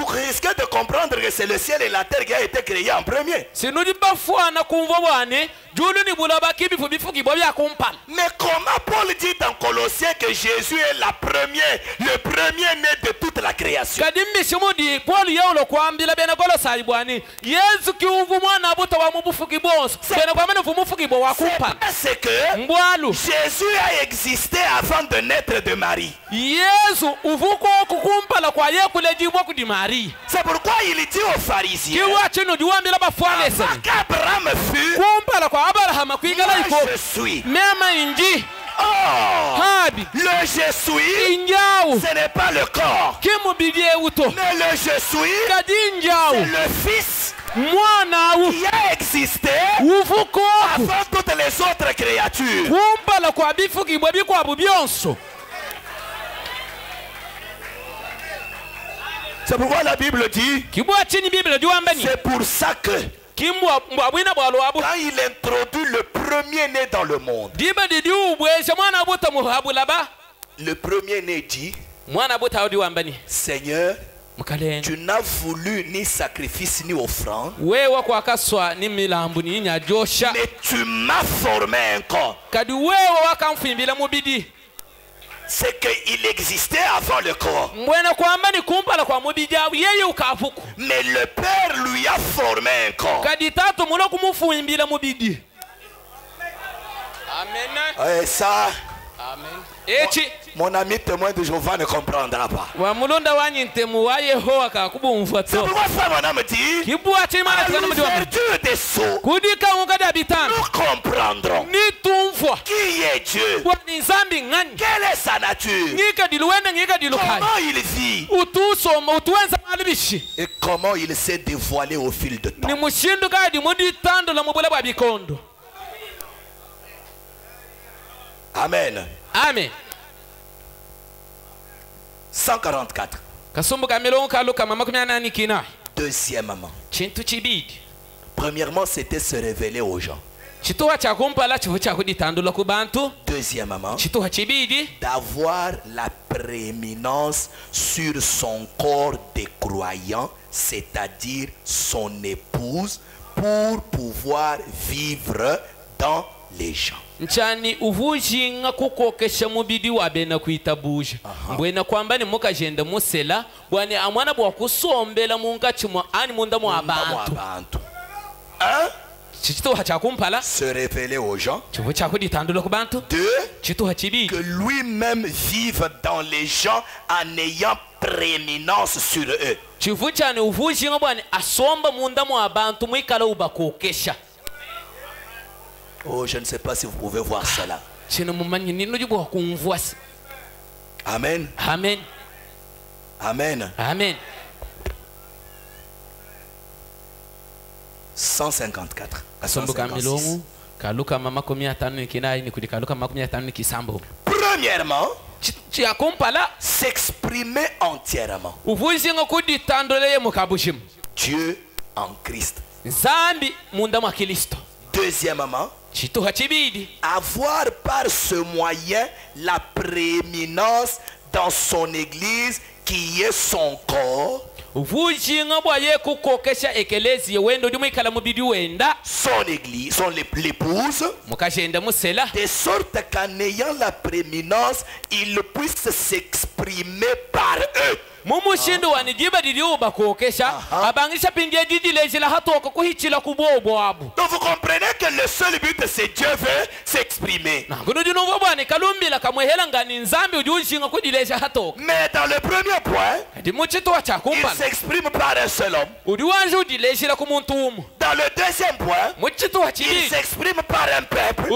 risquez de comprendre que c'est le ciel et la terre qui a été créé en premier. Mais comment Paul dit dans Colossiens que Jésus est le premier né de toute la création? C'est que Jésus a existé avant de naître de Marie. C'est pourquoi il dit aux pharisiens, avant qu'Abraham fût, moi je suis. Oh, le je suis, ce n'est pas le corps. Mais le je suis, c'est le Fils qui a existé avant toutes les autres créatures. C'est pourquoi la Bible dit, c'est pour ça que quand il introduit le premier-né dans le monde, le premier-né dit, Seigneur, tu n'as voulu ni sacrifice ni offrande, mais tu m'as formé un corps. C'est qu'il existait avant le corps. Mais le Père lui a formé un corps. Et ça, mon ami témoin de Jéhovah ne comprendra pas. C'est pourquoi ça, mon âme dit, à l'ouverture des sceaux, nous comprendrons qui est Dieu, quelle est sa nature, comment il vit et comment il s'est dévoilé au fil de temps. Amen. Amen. 144. Deuxièmement, premièrement, c'était se révéler aux gens. Deuxièmement, d'avoir la prééminence sur son corps des croyants, c'est-à-dire son épouse, pour pouvoir vivre dans les gens. nchani uvujinga kukokesha mubidi wa bena kuita buja mbwena kwamba ni mukagenda musela bwani amwana bwa kusombela munkachimo ani munda mu abantu Un, se révéler aux gens. Deux, que lui-même vive dans les gens en ayant prééminence sur eux. Oh, je ne sais pas si vous pouvez voir cela. Amen. Amen. Amen. Amen. 154. Premièrement, s'exprimer entièrement. Dieu en Christ. Deuxièmement, avoir par ce moyen la prééminence dans son église qui est son corps. Son église, son l'épouse, de sorte qu'en ayant la prééminence, il puisse s'exprimer par eux. Donc vous comprenez que le seul but c'est Dieu veut s'exprimer. Mais dans le premier point, il s'exprime par un seul homme. Dans le deuxième point, il s'exprime par un peuple.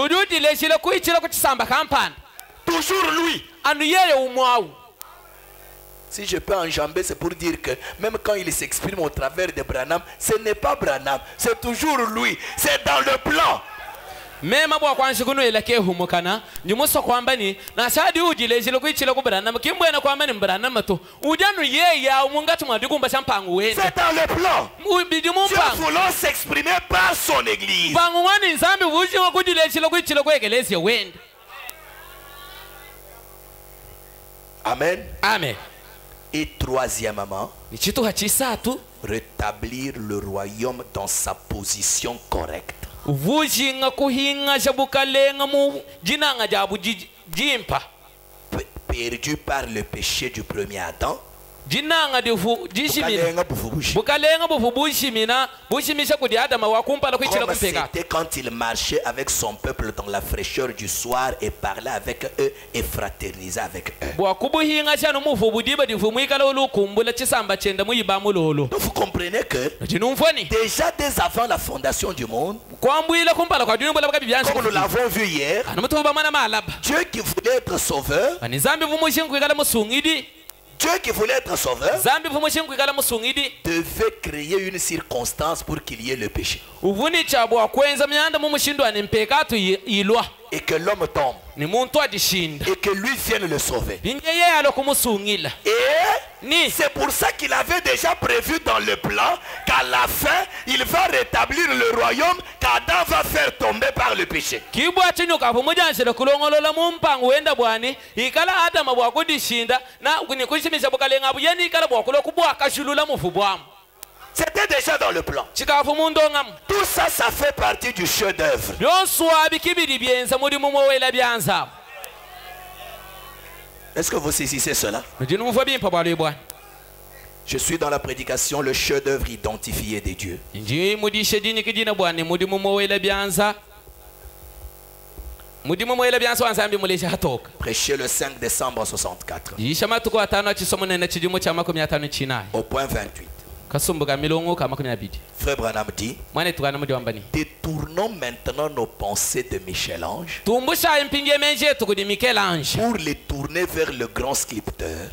Toujours lui. Si je peux enjamber, c'est pour dire que même quand il s'exprime au travers de Branham, ce n'est pas Branham, c'est toujours lui, c'est dans le plan. Même si vous avez dit que vous c'est dans le plan. Dieu voulant s'exprimer par son église. Amen. Amen. Et troisièmement, rétablir le royaume dans sa position correcte. Perdu par le péché du premier Adam. C'était quand il marchait avec son peuple dans la fraîcheur du soir et parlait avec eux et fraternisait avec eux. Donc vous comprenez que déjà dès avant la fondation du monde, comme nous l'avons vu hier, Dieu qui voulait être sauveur, Dieu qui voulait être sauveur devait créer une circonstance pour qu'il y ait le péché. Et que l'homme tombe. Et que lui vienne le sauver. Et c'est pour ça qu'il avait déjà prévu dans le plan qu'à la fin, il va rétablir le royaume qu'Adam va faire tomber par le péché. C'était déjà dans le plan. Tout ça, ça fait partie du chef-d'œuvre. Est-ce que vous saisissez cela? Je suis dans la prédication, le chef-d'œuvre identifié des dieux. Prêché le 5 décembre 64. Au point 28. Frère Branham dit, détournons maintenant nos pensées de Michel-Ange pour les tourner vers le grand sculpteur,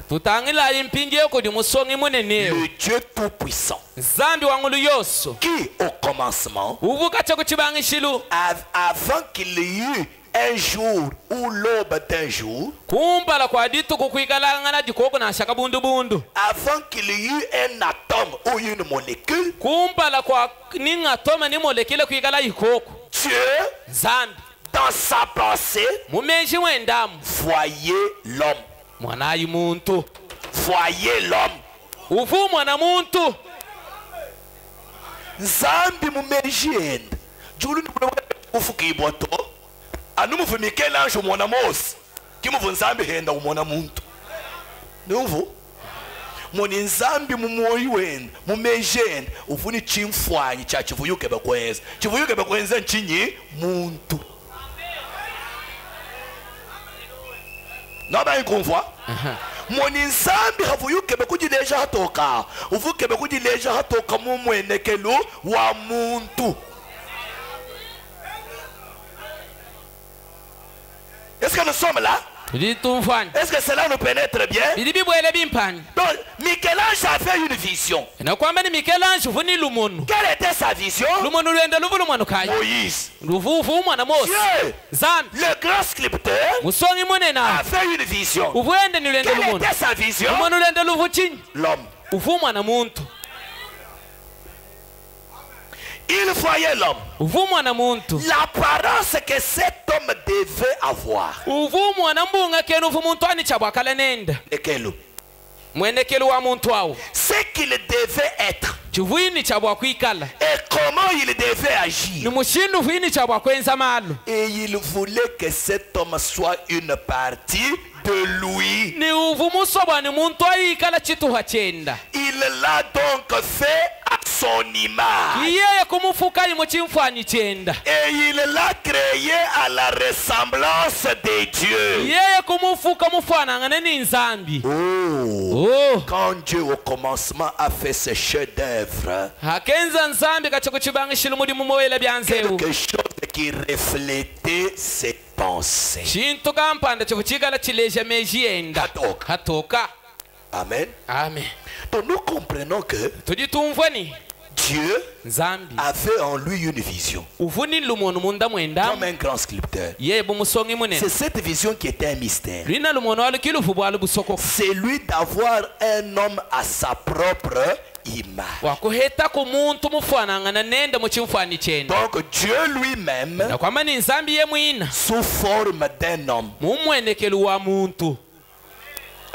le Dieu Tout-Puissant, qui au commencement, avant qu'il y eut un jour ou l'aube d'un jour, avant qu'il y eut un atome ou une molécule, Dieu, dans sa pensée, voyait l'homme. Voyez l'homme. Nzambi mumerigenda. Julu nikufukiboto. Anumuvu Michel-Ange umona Mose. Kimuvu nzambi henda umona muntu. Nuvu. Moni nzambi mumoyi wenda, mumejenda, uvuni chimfwanyi cha chivuyuke bakwenza. Chivuyuke bakwenza nchinyi muntu. Naba inkonvoi. Moni nzambi havuyuke bakujileja hatoka. Uvuke bakujileja hatoka mumwenekelu wa muntu. Est-ce que nous sommes là? Est-ce que cela nous pénètre bien? Donc, Michel-Ange avait une vision. Quelle était sa vision? Moïse. Dieu, le grand sculpteur, avait une vision. Quelle était sa vision? L'homme. Il voyait l'homme. L'apparence que cet homme devait avoir. Ce qu'il devait être. Et comment il devait agir. Et il voulait que cet homme soit une partie de lui. Il l'a donc fait à son image. Et il l'a créé à la ressemblance de Dieu. Oh. Quand Dieu au commencement a fait ce chef-d'œuvre, quelque chose qui reflétait ses pensées. Amen. Amen. Donc nous comprenons que Dieu avait en lui une vision. Comme un grand sculpteur. C'est cette vision qui était un mystère. C'est lui d'avoir un homme à sa propre image. Donc Dieu lui-même, sous forme d'un homme.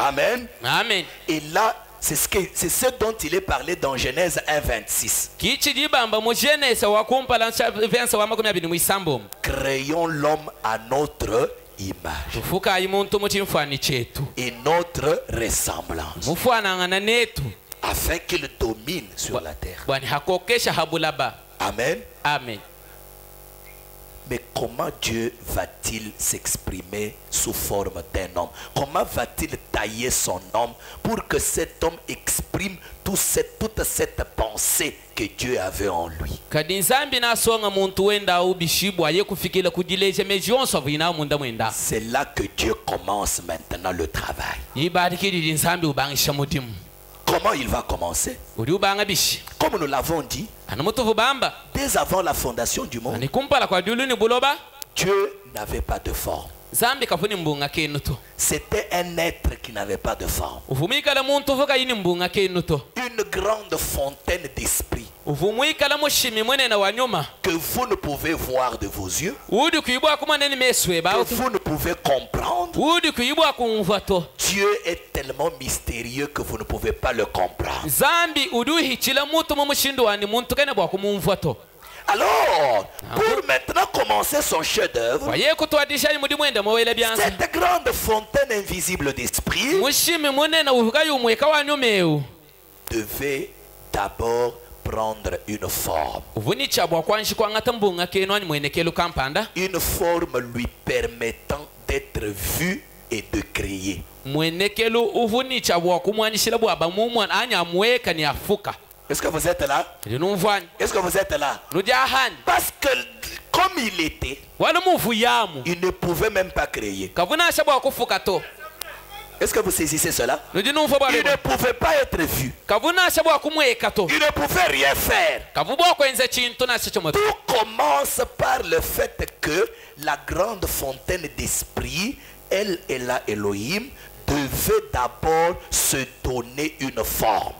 Amen. Amen. Et là, c'est ce dont il est parlé dans Genèse 1:26. Créons l'homme à notre image et notre ressemblance, afin qu'il domine sur la terre. Amen. Amen. Mais comment Dieu va-t-il s'exprimer sous forme d'un homme? Comment va-t-il tailler son homme pour que cet homme exprime toute cette pensée que Dieu avait en lui? C'est là que Dieu commence maintenant le travail. Comment il va commencer? Comme nous l'avons dit, dès avant la fondation du monde, Dieu n'avait pas de forme. C'était un être qui n'avait pas de forme. Une grande fontaine d'esprit que vous ne pouvez voir de vos yeux, que vous ne pouvez comprendre. Dieu est tellement mystérieux que vous ne pouvez pas le comprendre. Alors, pour maintenant commencer son chef-d'œuvre, cette grande fontaine invisible d'esprit devait d'abord prendre une forme. Une forme lui permettant d'être vue et de créer. Est-ce que vous êtes là? Est-ce que vous êtes là? Parce que comme il était, il ne pouvait même pas créer. Est-ce que vous saisissez cela? Il ne pouvait pas être vu. Il ne pouvait rien faire. Tout commence par le fait que la grande fontaine d'esprit, elle et la Elohim, devait d'abord se donner une forme.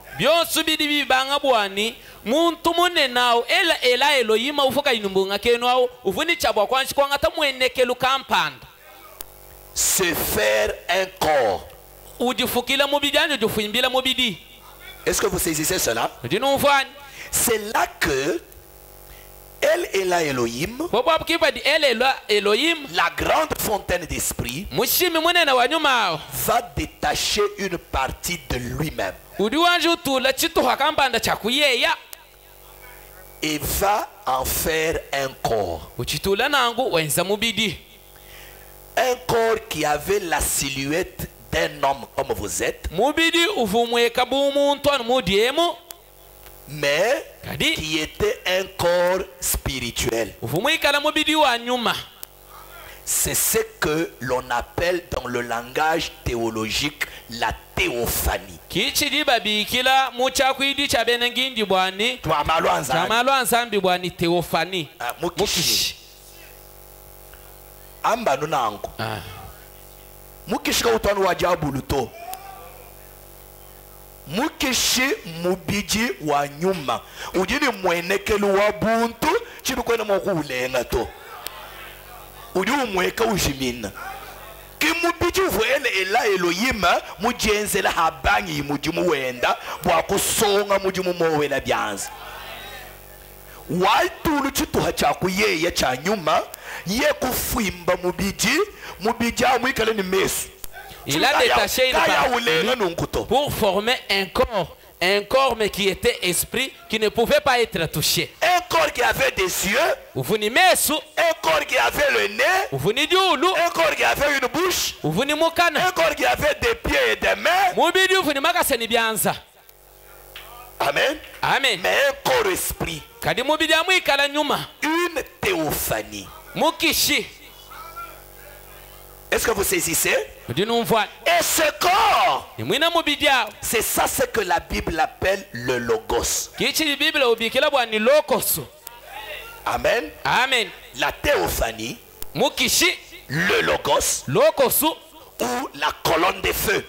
Se faire un corps. Est-ce que vous saisissez cela? C'est là que El Ela Elohim, la grande fontaine d'esprit, va détacher une partie de lui-même et va en faire un corps. Un corps qui avait la silhouette d'un homme comme vous êtes, mais qui était un corps spirituel. C'est ce que l'on appelle dans le langage théologique la théophanie. Mukishi mubiji wa nyuma ujini mwenekelu wa buntu chibikwena mokulenga to udi umweka ujimina ki mubiji vuele Ela Elohim mujenzela habangi mujimu wenda bwa kusonga mujimu mowela byanza waitulu chituha chakuyeye cha nyuma ye kufimba mubiji amwikale ni mesu. Il a détaché une partie pour former un corps mais qui était esprit, qui ne pouvait pas être touché. Un corps qui avait des yeux, un corps qui avait le nez, un corps qui avait une bouche, un corps qui avait des pieds et des mains. Amen. Amen. Mais un corps esprit, une théophanie. Est-ce que vous saisissez? Et ce corps, c'est ça ce que la Bible appelle le logos. Amen. Amen. La théophanie, le logos, ou la colonne de feu.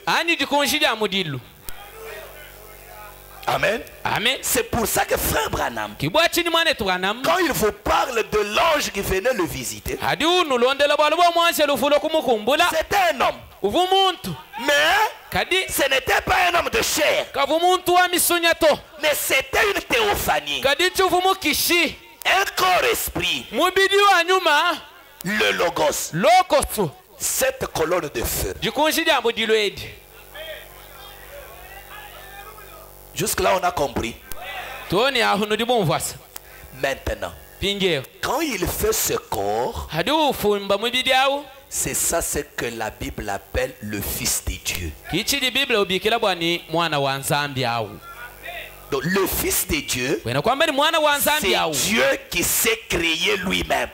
Amen. Amen. C'est pour ça que frère Branham, quand il vous parle de l'ange qui venait le visiter, c'était un homme. Mais ce n'était pas un homme de chair. Mais c'était une théophanie. Un corps esprit. Le logos. Cette colonne de feu. Jusque là on a compris. Maintenant, quand il fait ce corps, c'est ça ce que la Bible appelle le Fils de Dieu. Donc le Fils de Dieu, c'est Dieu qui s'est créé lui-même.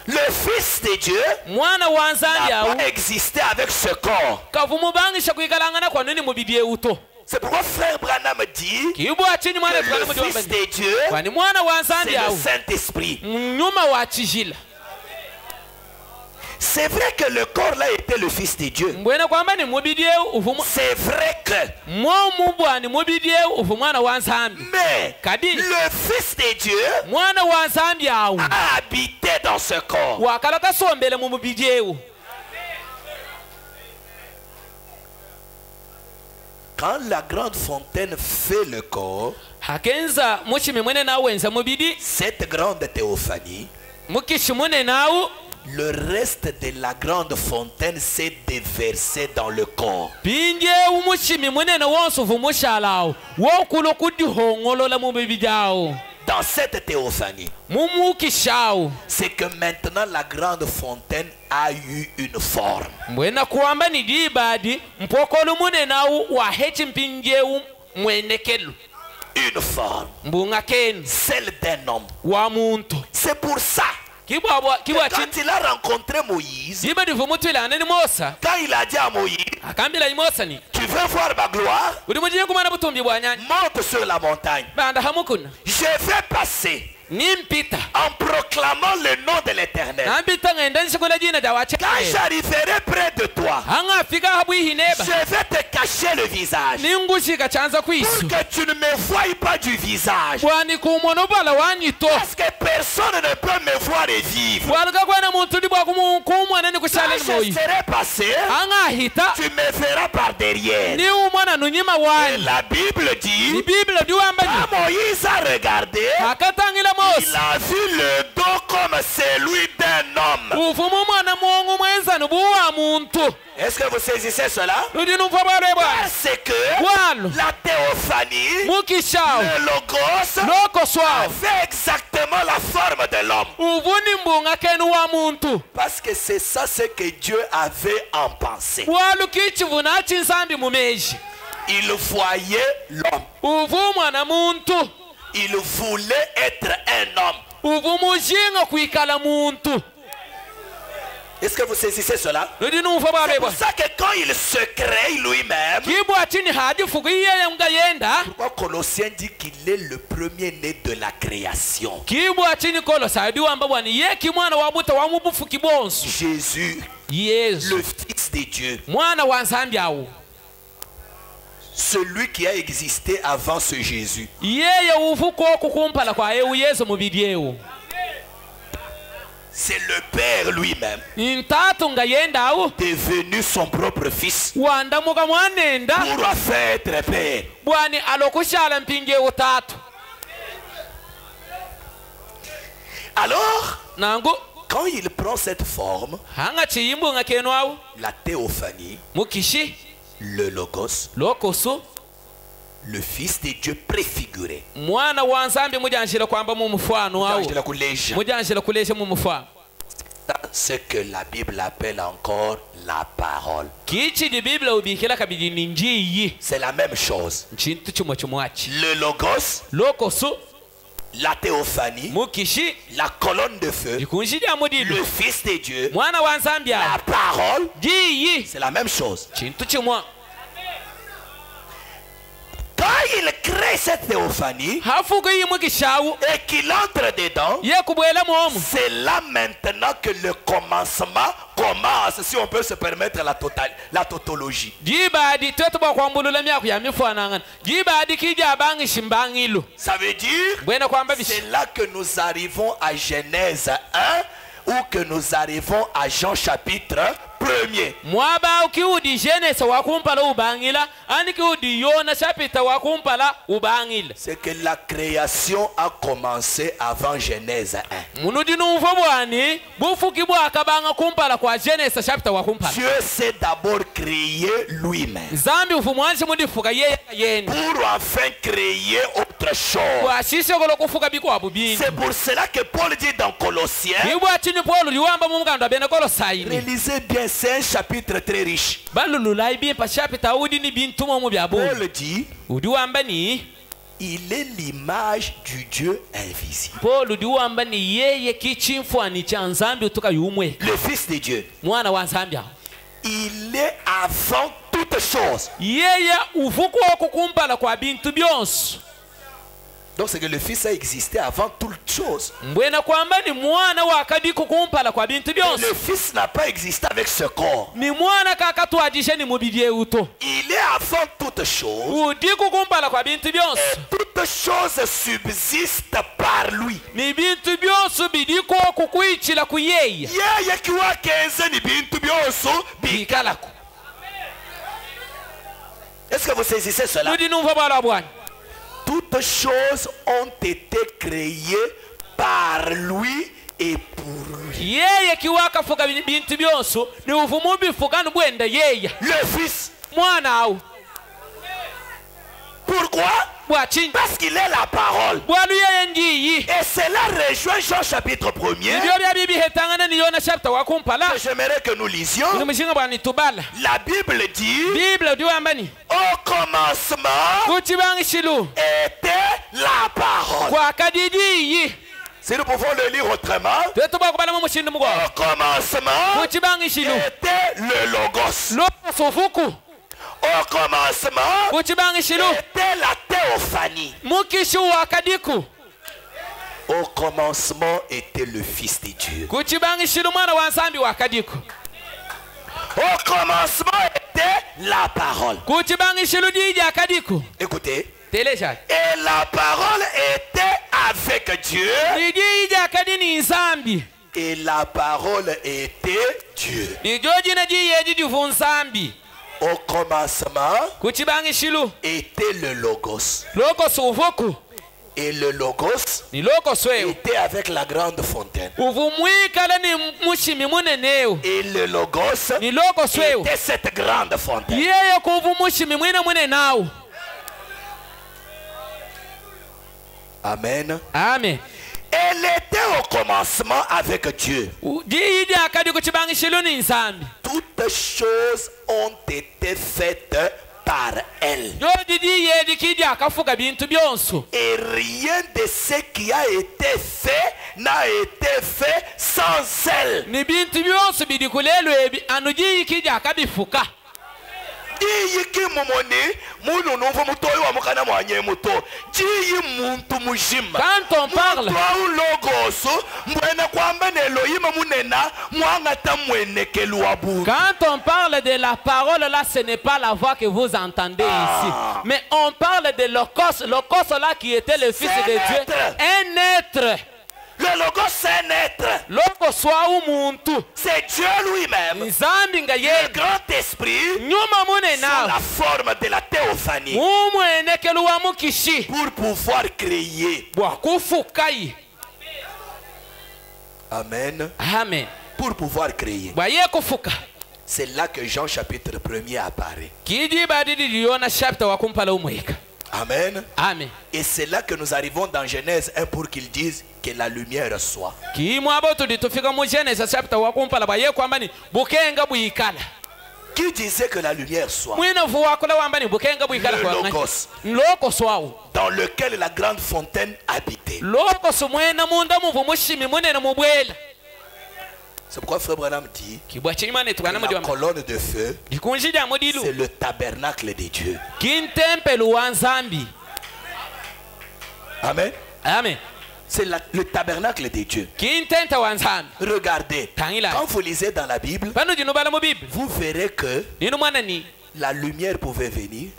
Le Fils de Dieu n'a pas existé avec ce corps. C'est pourquoi frère Branham dit que le Fils de Dieu, c'est le Saint-Esprit. C'est vrai que le corps là était le Fils de Dieu. C'est vrai que. Mais le Fils de Dieu a habité dans ce corps. Quand la grande fontaine fait le corps, cette grande théophanie, le reste de la grande fontaine s'est déversé dans le corps. Dans cette théophanie, c'est que maintenant la grande fontaine a eu une forme. Une forme, celle d'un homme. C'est pour ça. Quand il a rencontré Moïse, quand il a dit à Moïse, tu veux voir ma gloire? Monte sur la montagne. Je vais passer en proclamant le nom de l'Éternel. Quand j'arriverai près de toi, vais te cacher le visage pour que tu ne me voies pas du visage. Parce que personne ne peut me voir et vivre. Quand je serai passé, tu me verras par derrière. Et la Bible dit, quand Moïse a regardé, il a vu le dos comme celui d'un homme. Est-ce que vous saisissez cela? Parce que la théophanie, le logos, avait exactement la forme de l'homme. Parce que c'est ça ce que Dieu avait en pensée. Il voyait l'homme. Il voulait être un homme. Est-ce que vous saisissez cela? C'est pour ça que quand il se crée lui-même, pourquoi Colossiens dit qu'il est le premier-né de la création? Jésus, le Fils de Dieu, celui qui a existé avant ce Jésus. C'est le Père lui-même, devenu son propre fils, pour en faire être Père. Alors, quand il prend cette forme, la théophanie, le logos, le Fils de Dieu préfiguré, ce que la Bible appelle encore la parole. C'est la même chose. Le logos, la théophanie, la colonne de feu, le Fils de Dieu, la parole, c'est la même chose. Quand il crée cette théophanie et qu'il entre dedans, c'est là maintenant que le commencement commence, si on peut se permettre la tautologie. Ça veut dire, c'est là que nous arrivons à Genèse 1 ou que nous arrivons à Jean chapitre 1er. C'est que la création a commencé avant Genèse 1. Dieu s'est d'abord créé lui-même pour enfin créer autre chose. C'est pour cela que Paul dit dans Colossiens, réalisez bien, c'est un chapitre très riche. Paul dit, il est l'image du Dieu invisible, le Fils de Dieu. Il est avant toute chose. Donc c'est que le Fils a existé avant toute chose. Le Fils n'a pas existé avec ce corps. Il est avant toute chose. Et toute chose subsiste par lui. Est-ce que vous saisissez cela? Toutes choses ont été créées par lui et pour lui. Le Fils. Pourquoi? Parce qu'il est la parole. Et cela rejoint Jean chapitre 1er. J'aimerais que nous lisions. La Bible dit, au commencement était la parole. Si nous pouvons le lire autrement, au commencement était le logos. Au commencement était la théophanie. Au commencement était le Fils de Dieu. Au commencement la parole. Écoutez. Et la parole était avec Dieu. Et la parole était Dieu. Au commencement était le Logos. Et le Logos était avec la grande fontaine. Et le Logos était cette grande fontaine. Amen. Amen. Elle était au commencement avec Dieu. Toutes choses ont été faites par elle. Et rien de ce qui a été fait n'a été fait sans elle. Quand on parle, de la parole, là, ce n'est pas la voix que vous entendez ici. Mais on parle de Logos là qui était le Fils de Dieu. Un être. Le Logos, c'est un être. C'est Dieu lui-même. Le grand esprit sous la forme de la théophanie. Pour pouvoir créer. Amen. Amen. Pour pouvoir créer. C'est là que Jean chapitre 1er apparaît. Amen. Amen. Et c'est là que nous arrivons dans Genèse 1 pour qu'ils disent que la lumière soit. Qui disait que la lumière soit? Le Logos. Dans lequel la grande fontaine habitait. C'est pourquoi Frère Branham dit que la colonne de feu, c'est le tabernacle de Dieu. Amen. Amen. C'est le tabernacle de Dieu. Regardez, quand vous lisez dans la Bible, vous verrez que la lumière pouvait venir,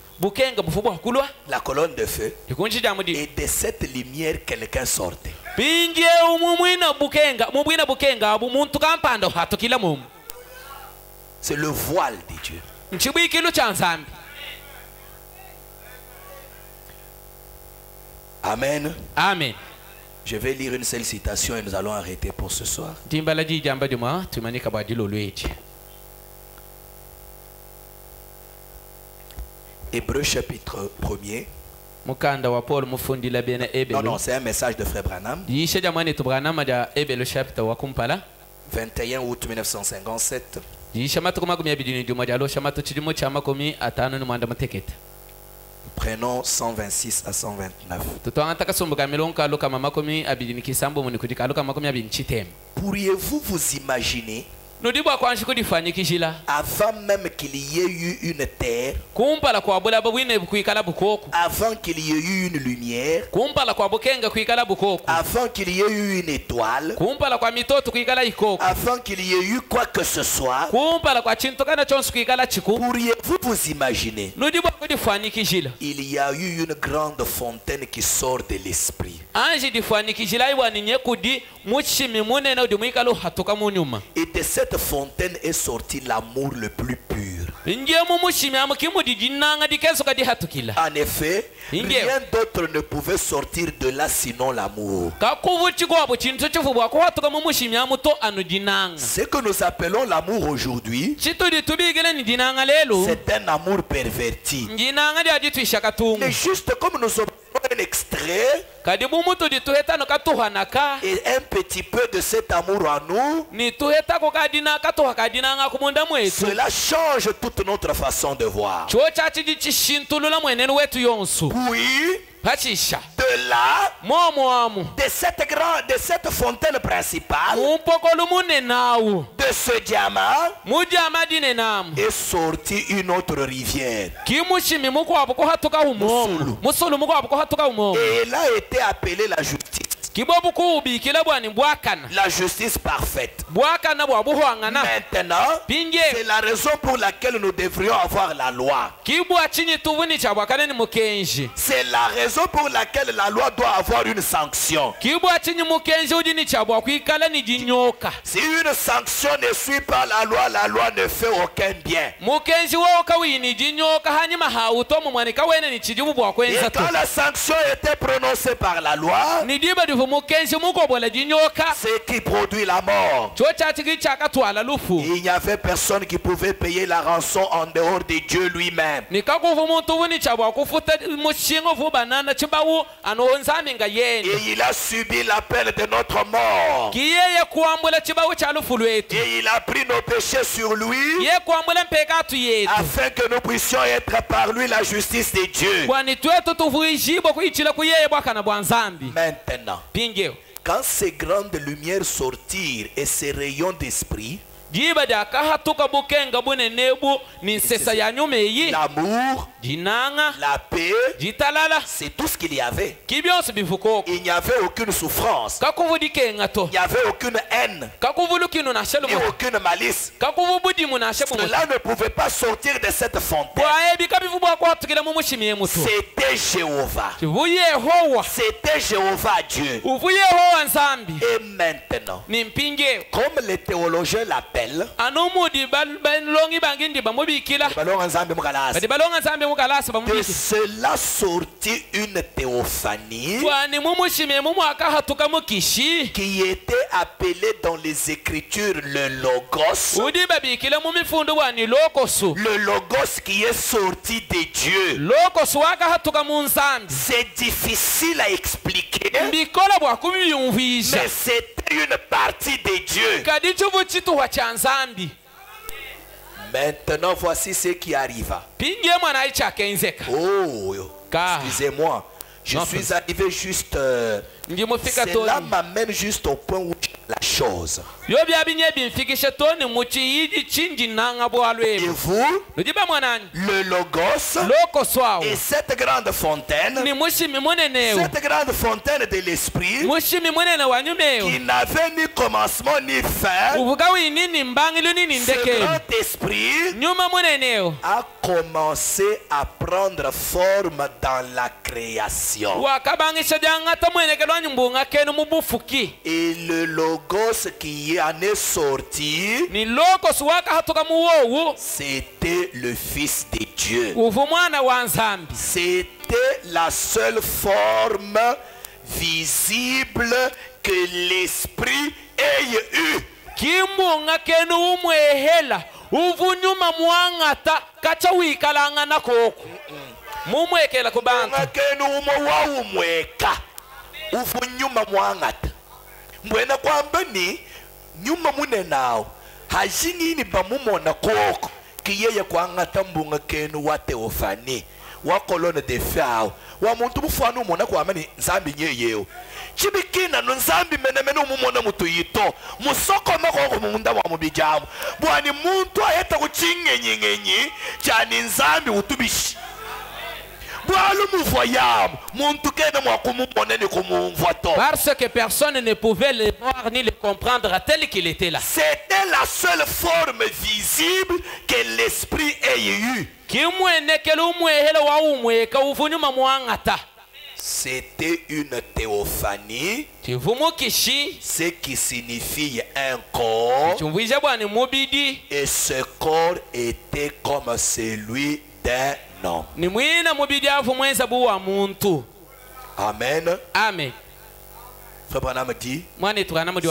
la colonne de feu, et de cette lumière quelqu'un sortait. C'est le voile de Dieu. Amen. Amen. Je vais lire une seule citation et nous allons arrêter pour ce soir. Hébreux chapitre 1er. Non, c'est un message de Frère Branham. 21 août 1957. Prenons 126 à 129. Pourriez-vous vous imaginer, avant même qu'il y ait eu une terre, avant qu'il y ait eu une lumière, avant qu'il y ait eu une étoile, avant qu'il y ait eu quoi que ce soit, pourriez-vous vous imaginer, il y a eu une grande fontaine qui sort de l'esprit. Et de cette fontaine est sorti l'amour le plus pur. En effet, rien d'autre ne pouvait sortir de là sinon l'amour. Ce que nous appelons l'amour aujourd'hui, c'est un amour perverti. Mais juste comme nous obtenons un extrait et un petit peu de cet amour en nous, cela change toute notre façon de voir. Puis, de là, de cette fontaine principale, de ce diamant, est sortie une autre rivière. Et elle a été appelée la justice. La justice parfaite. Maintenant, c'est la raison pour laquelle nous devrions avoir la loi. C'est la raison pour laquelle la loi doit avoir une sanction. Si une sanction ne suit pas la loi ne fait aucun bien. Et quand la sanction était prononcée par la loi, c'est qui produit la mort. Il n'y avait personne qui pouvait payer la rançon en dehors de Dieu lui-même. Et il a subi l'appel de notre mort. Et il a pris nos péchés sur lui afin que nous puissions être par lui la justice de Dieu. Maintenant, quand ces grandes lumières sortirent et ces rayons d'esprit, l'amour, la paix, c'est tout ce qu'il y avait. Il n'y avait aucune souffrance. Il n'y avait aucune haine et aucune malice. Cela ne pouvait pas sortir de cette fontaine. C'était Jéhovah. C'était Jéhovah Dieu. Et maintenant, comme les théologiens l'appellent, de cela sortit une théophanie qui était appelée dans les Écritures le Logos. Le Logos qui est sorti de Dieu. C'est difficile à expliquer, mais c'était une partie de Dieu. Maintenant, voici ce qui arriva. Oh, excusez-moi. Je suis arrivé juste... cela m'amène juste au point où la chose. Et vous, le Logos et cette grande fontaine, cette grande fontaine de l'esprit, qui n'avait ni commencement ni fin, ce grand esprit a commencé à prendre forme dans la création. Et le Logos qui en est sorti, c'était le Fils de Dieu. C'était la seule forme visible que l'Esprit ait eue. Uvunyuma mwangata mbwena kwamba ni nyuma munenao hajini ni bamumona koko kiyeye kwangata mbunga kenu wa teofani wa colonne de fao wa muntu mufano umona kwamani nzambi nyeyeo chibikina no nzambi menemene umumona mutu yito musoko makoko munda wa mubijamu bwani muntu aheta kuchingenyenyenyi cyane nzambi utubishi. Parce que personne ne pouvait le voir ni le comprendre tel qu'il était là. C'était la seule forme visible que l'esprit ait eue. C'était une théophanie, ce qui signifie un corps, et ce corps était comme celui d'un homme. Amen. Amen. Frère Branham dit,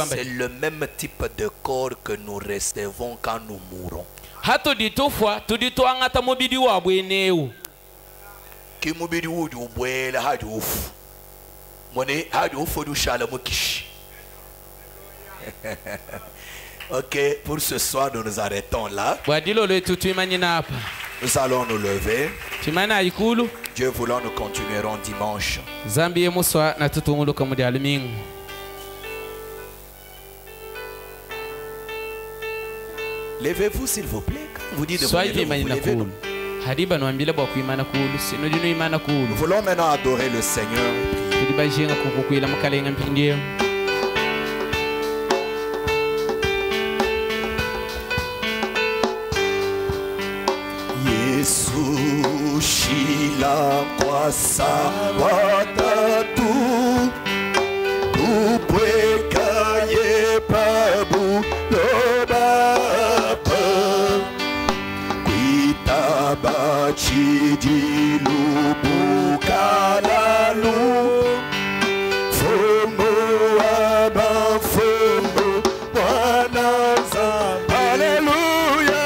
c'est le même type de corps que nous recevons quand nous mourons. Ok, pour ce soir nous nous arrêtons là. Nous allons nous lever. Dieu voulant, nous continuerons dimanche. Levez-vous s'il vous plaît. Quand vous dites de vous lever, vous levez. Nous voulons maintenant adorer le Seigneur et prier. tulibajenga kukukwila mukalenga mpindio Yesu shila kwa watatu kupweka yepabu lobapa kuitaba chidilubu kalalu fumu waba fumu wanaza haleluya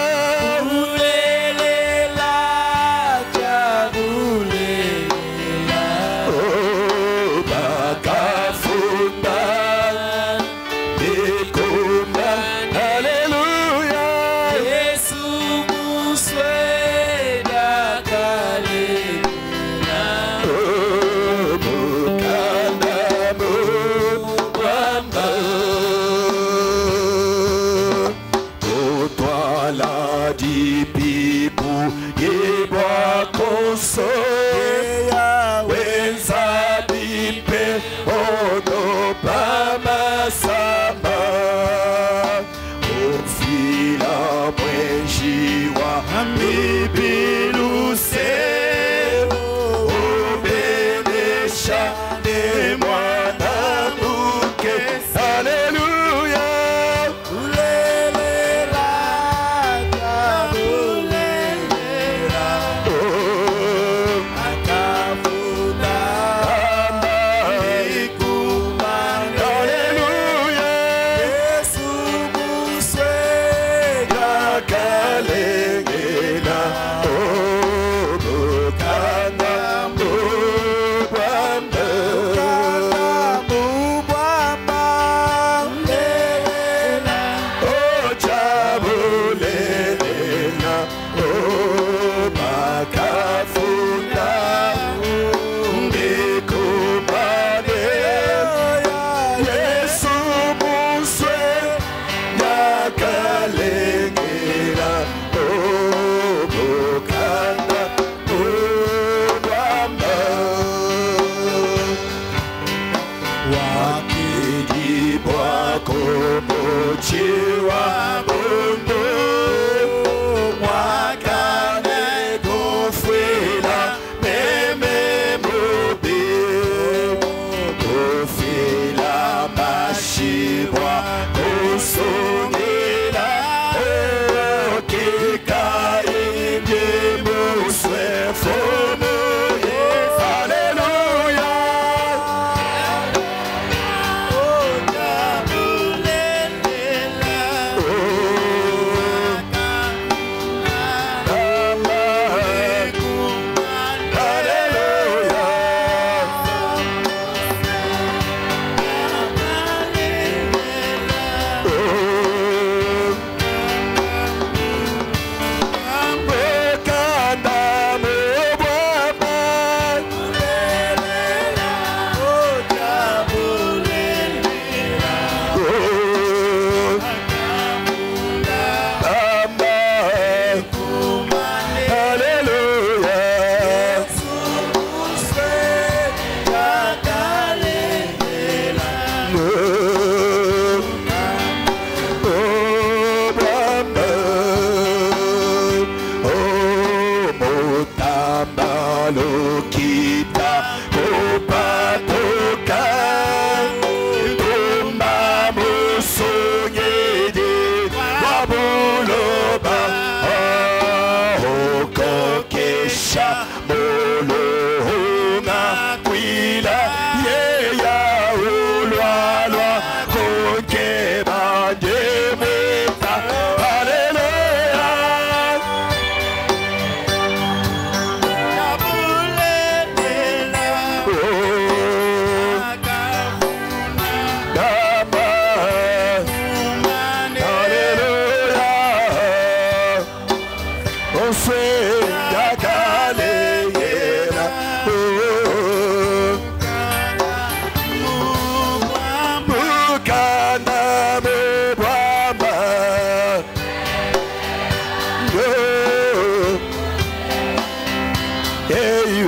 Hey,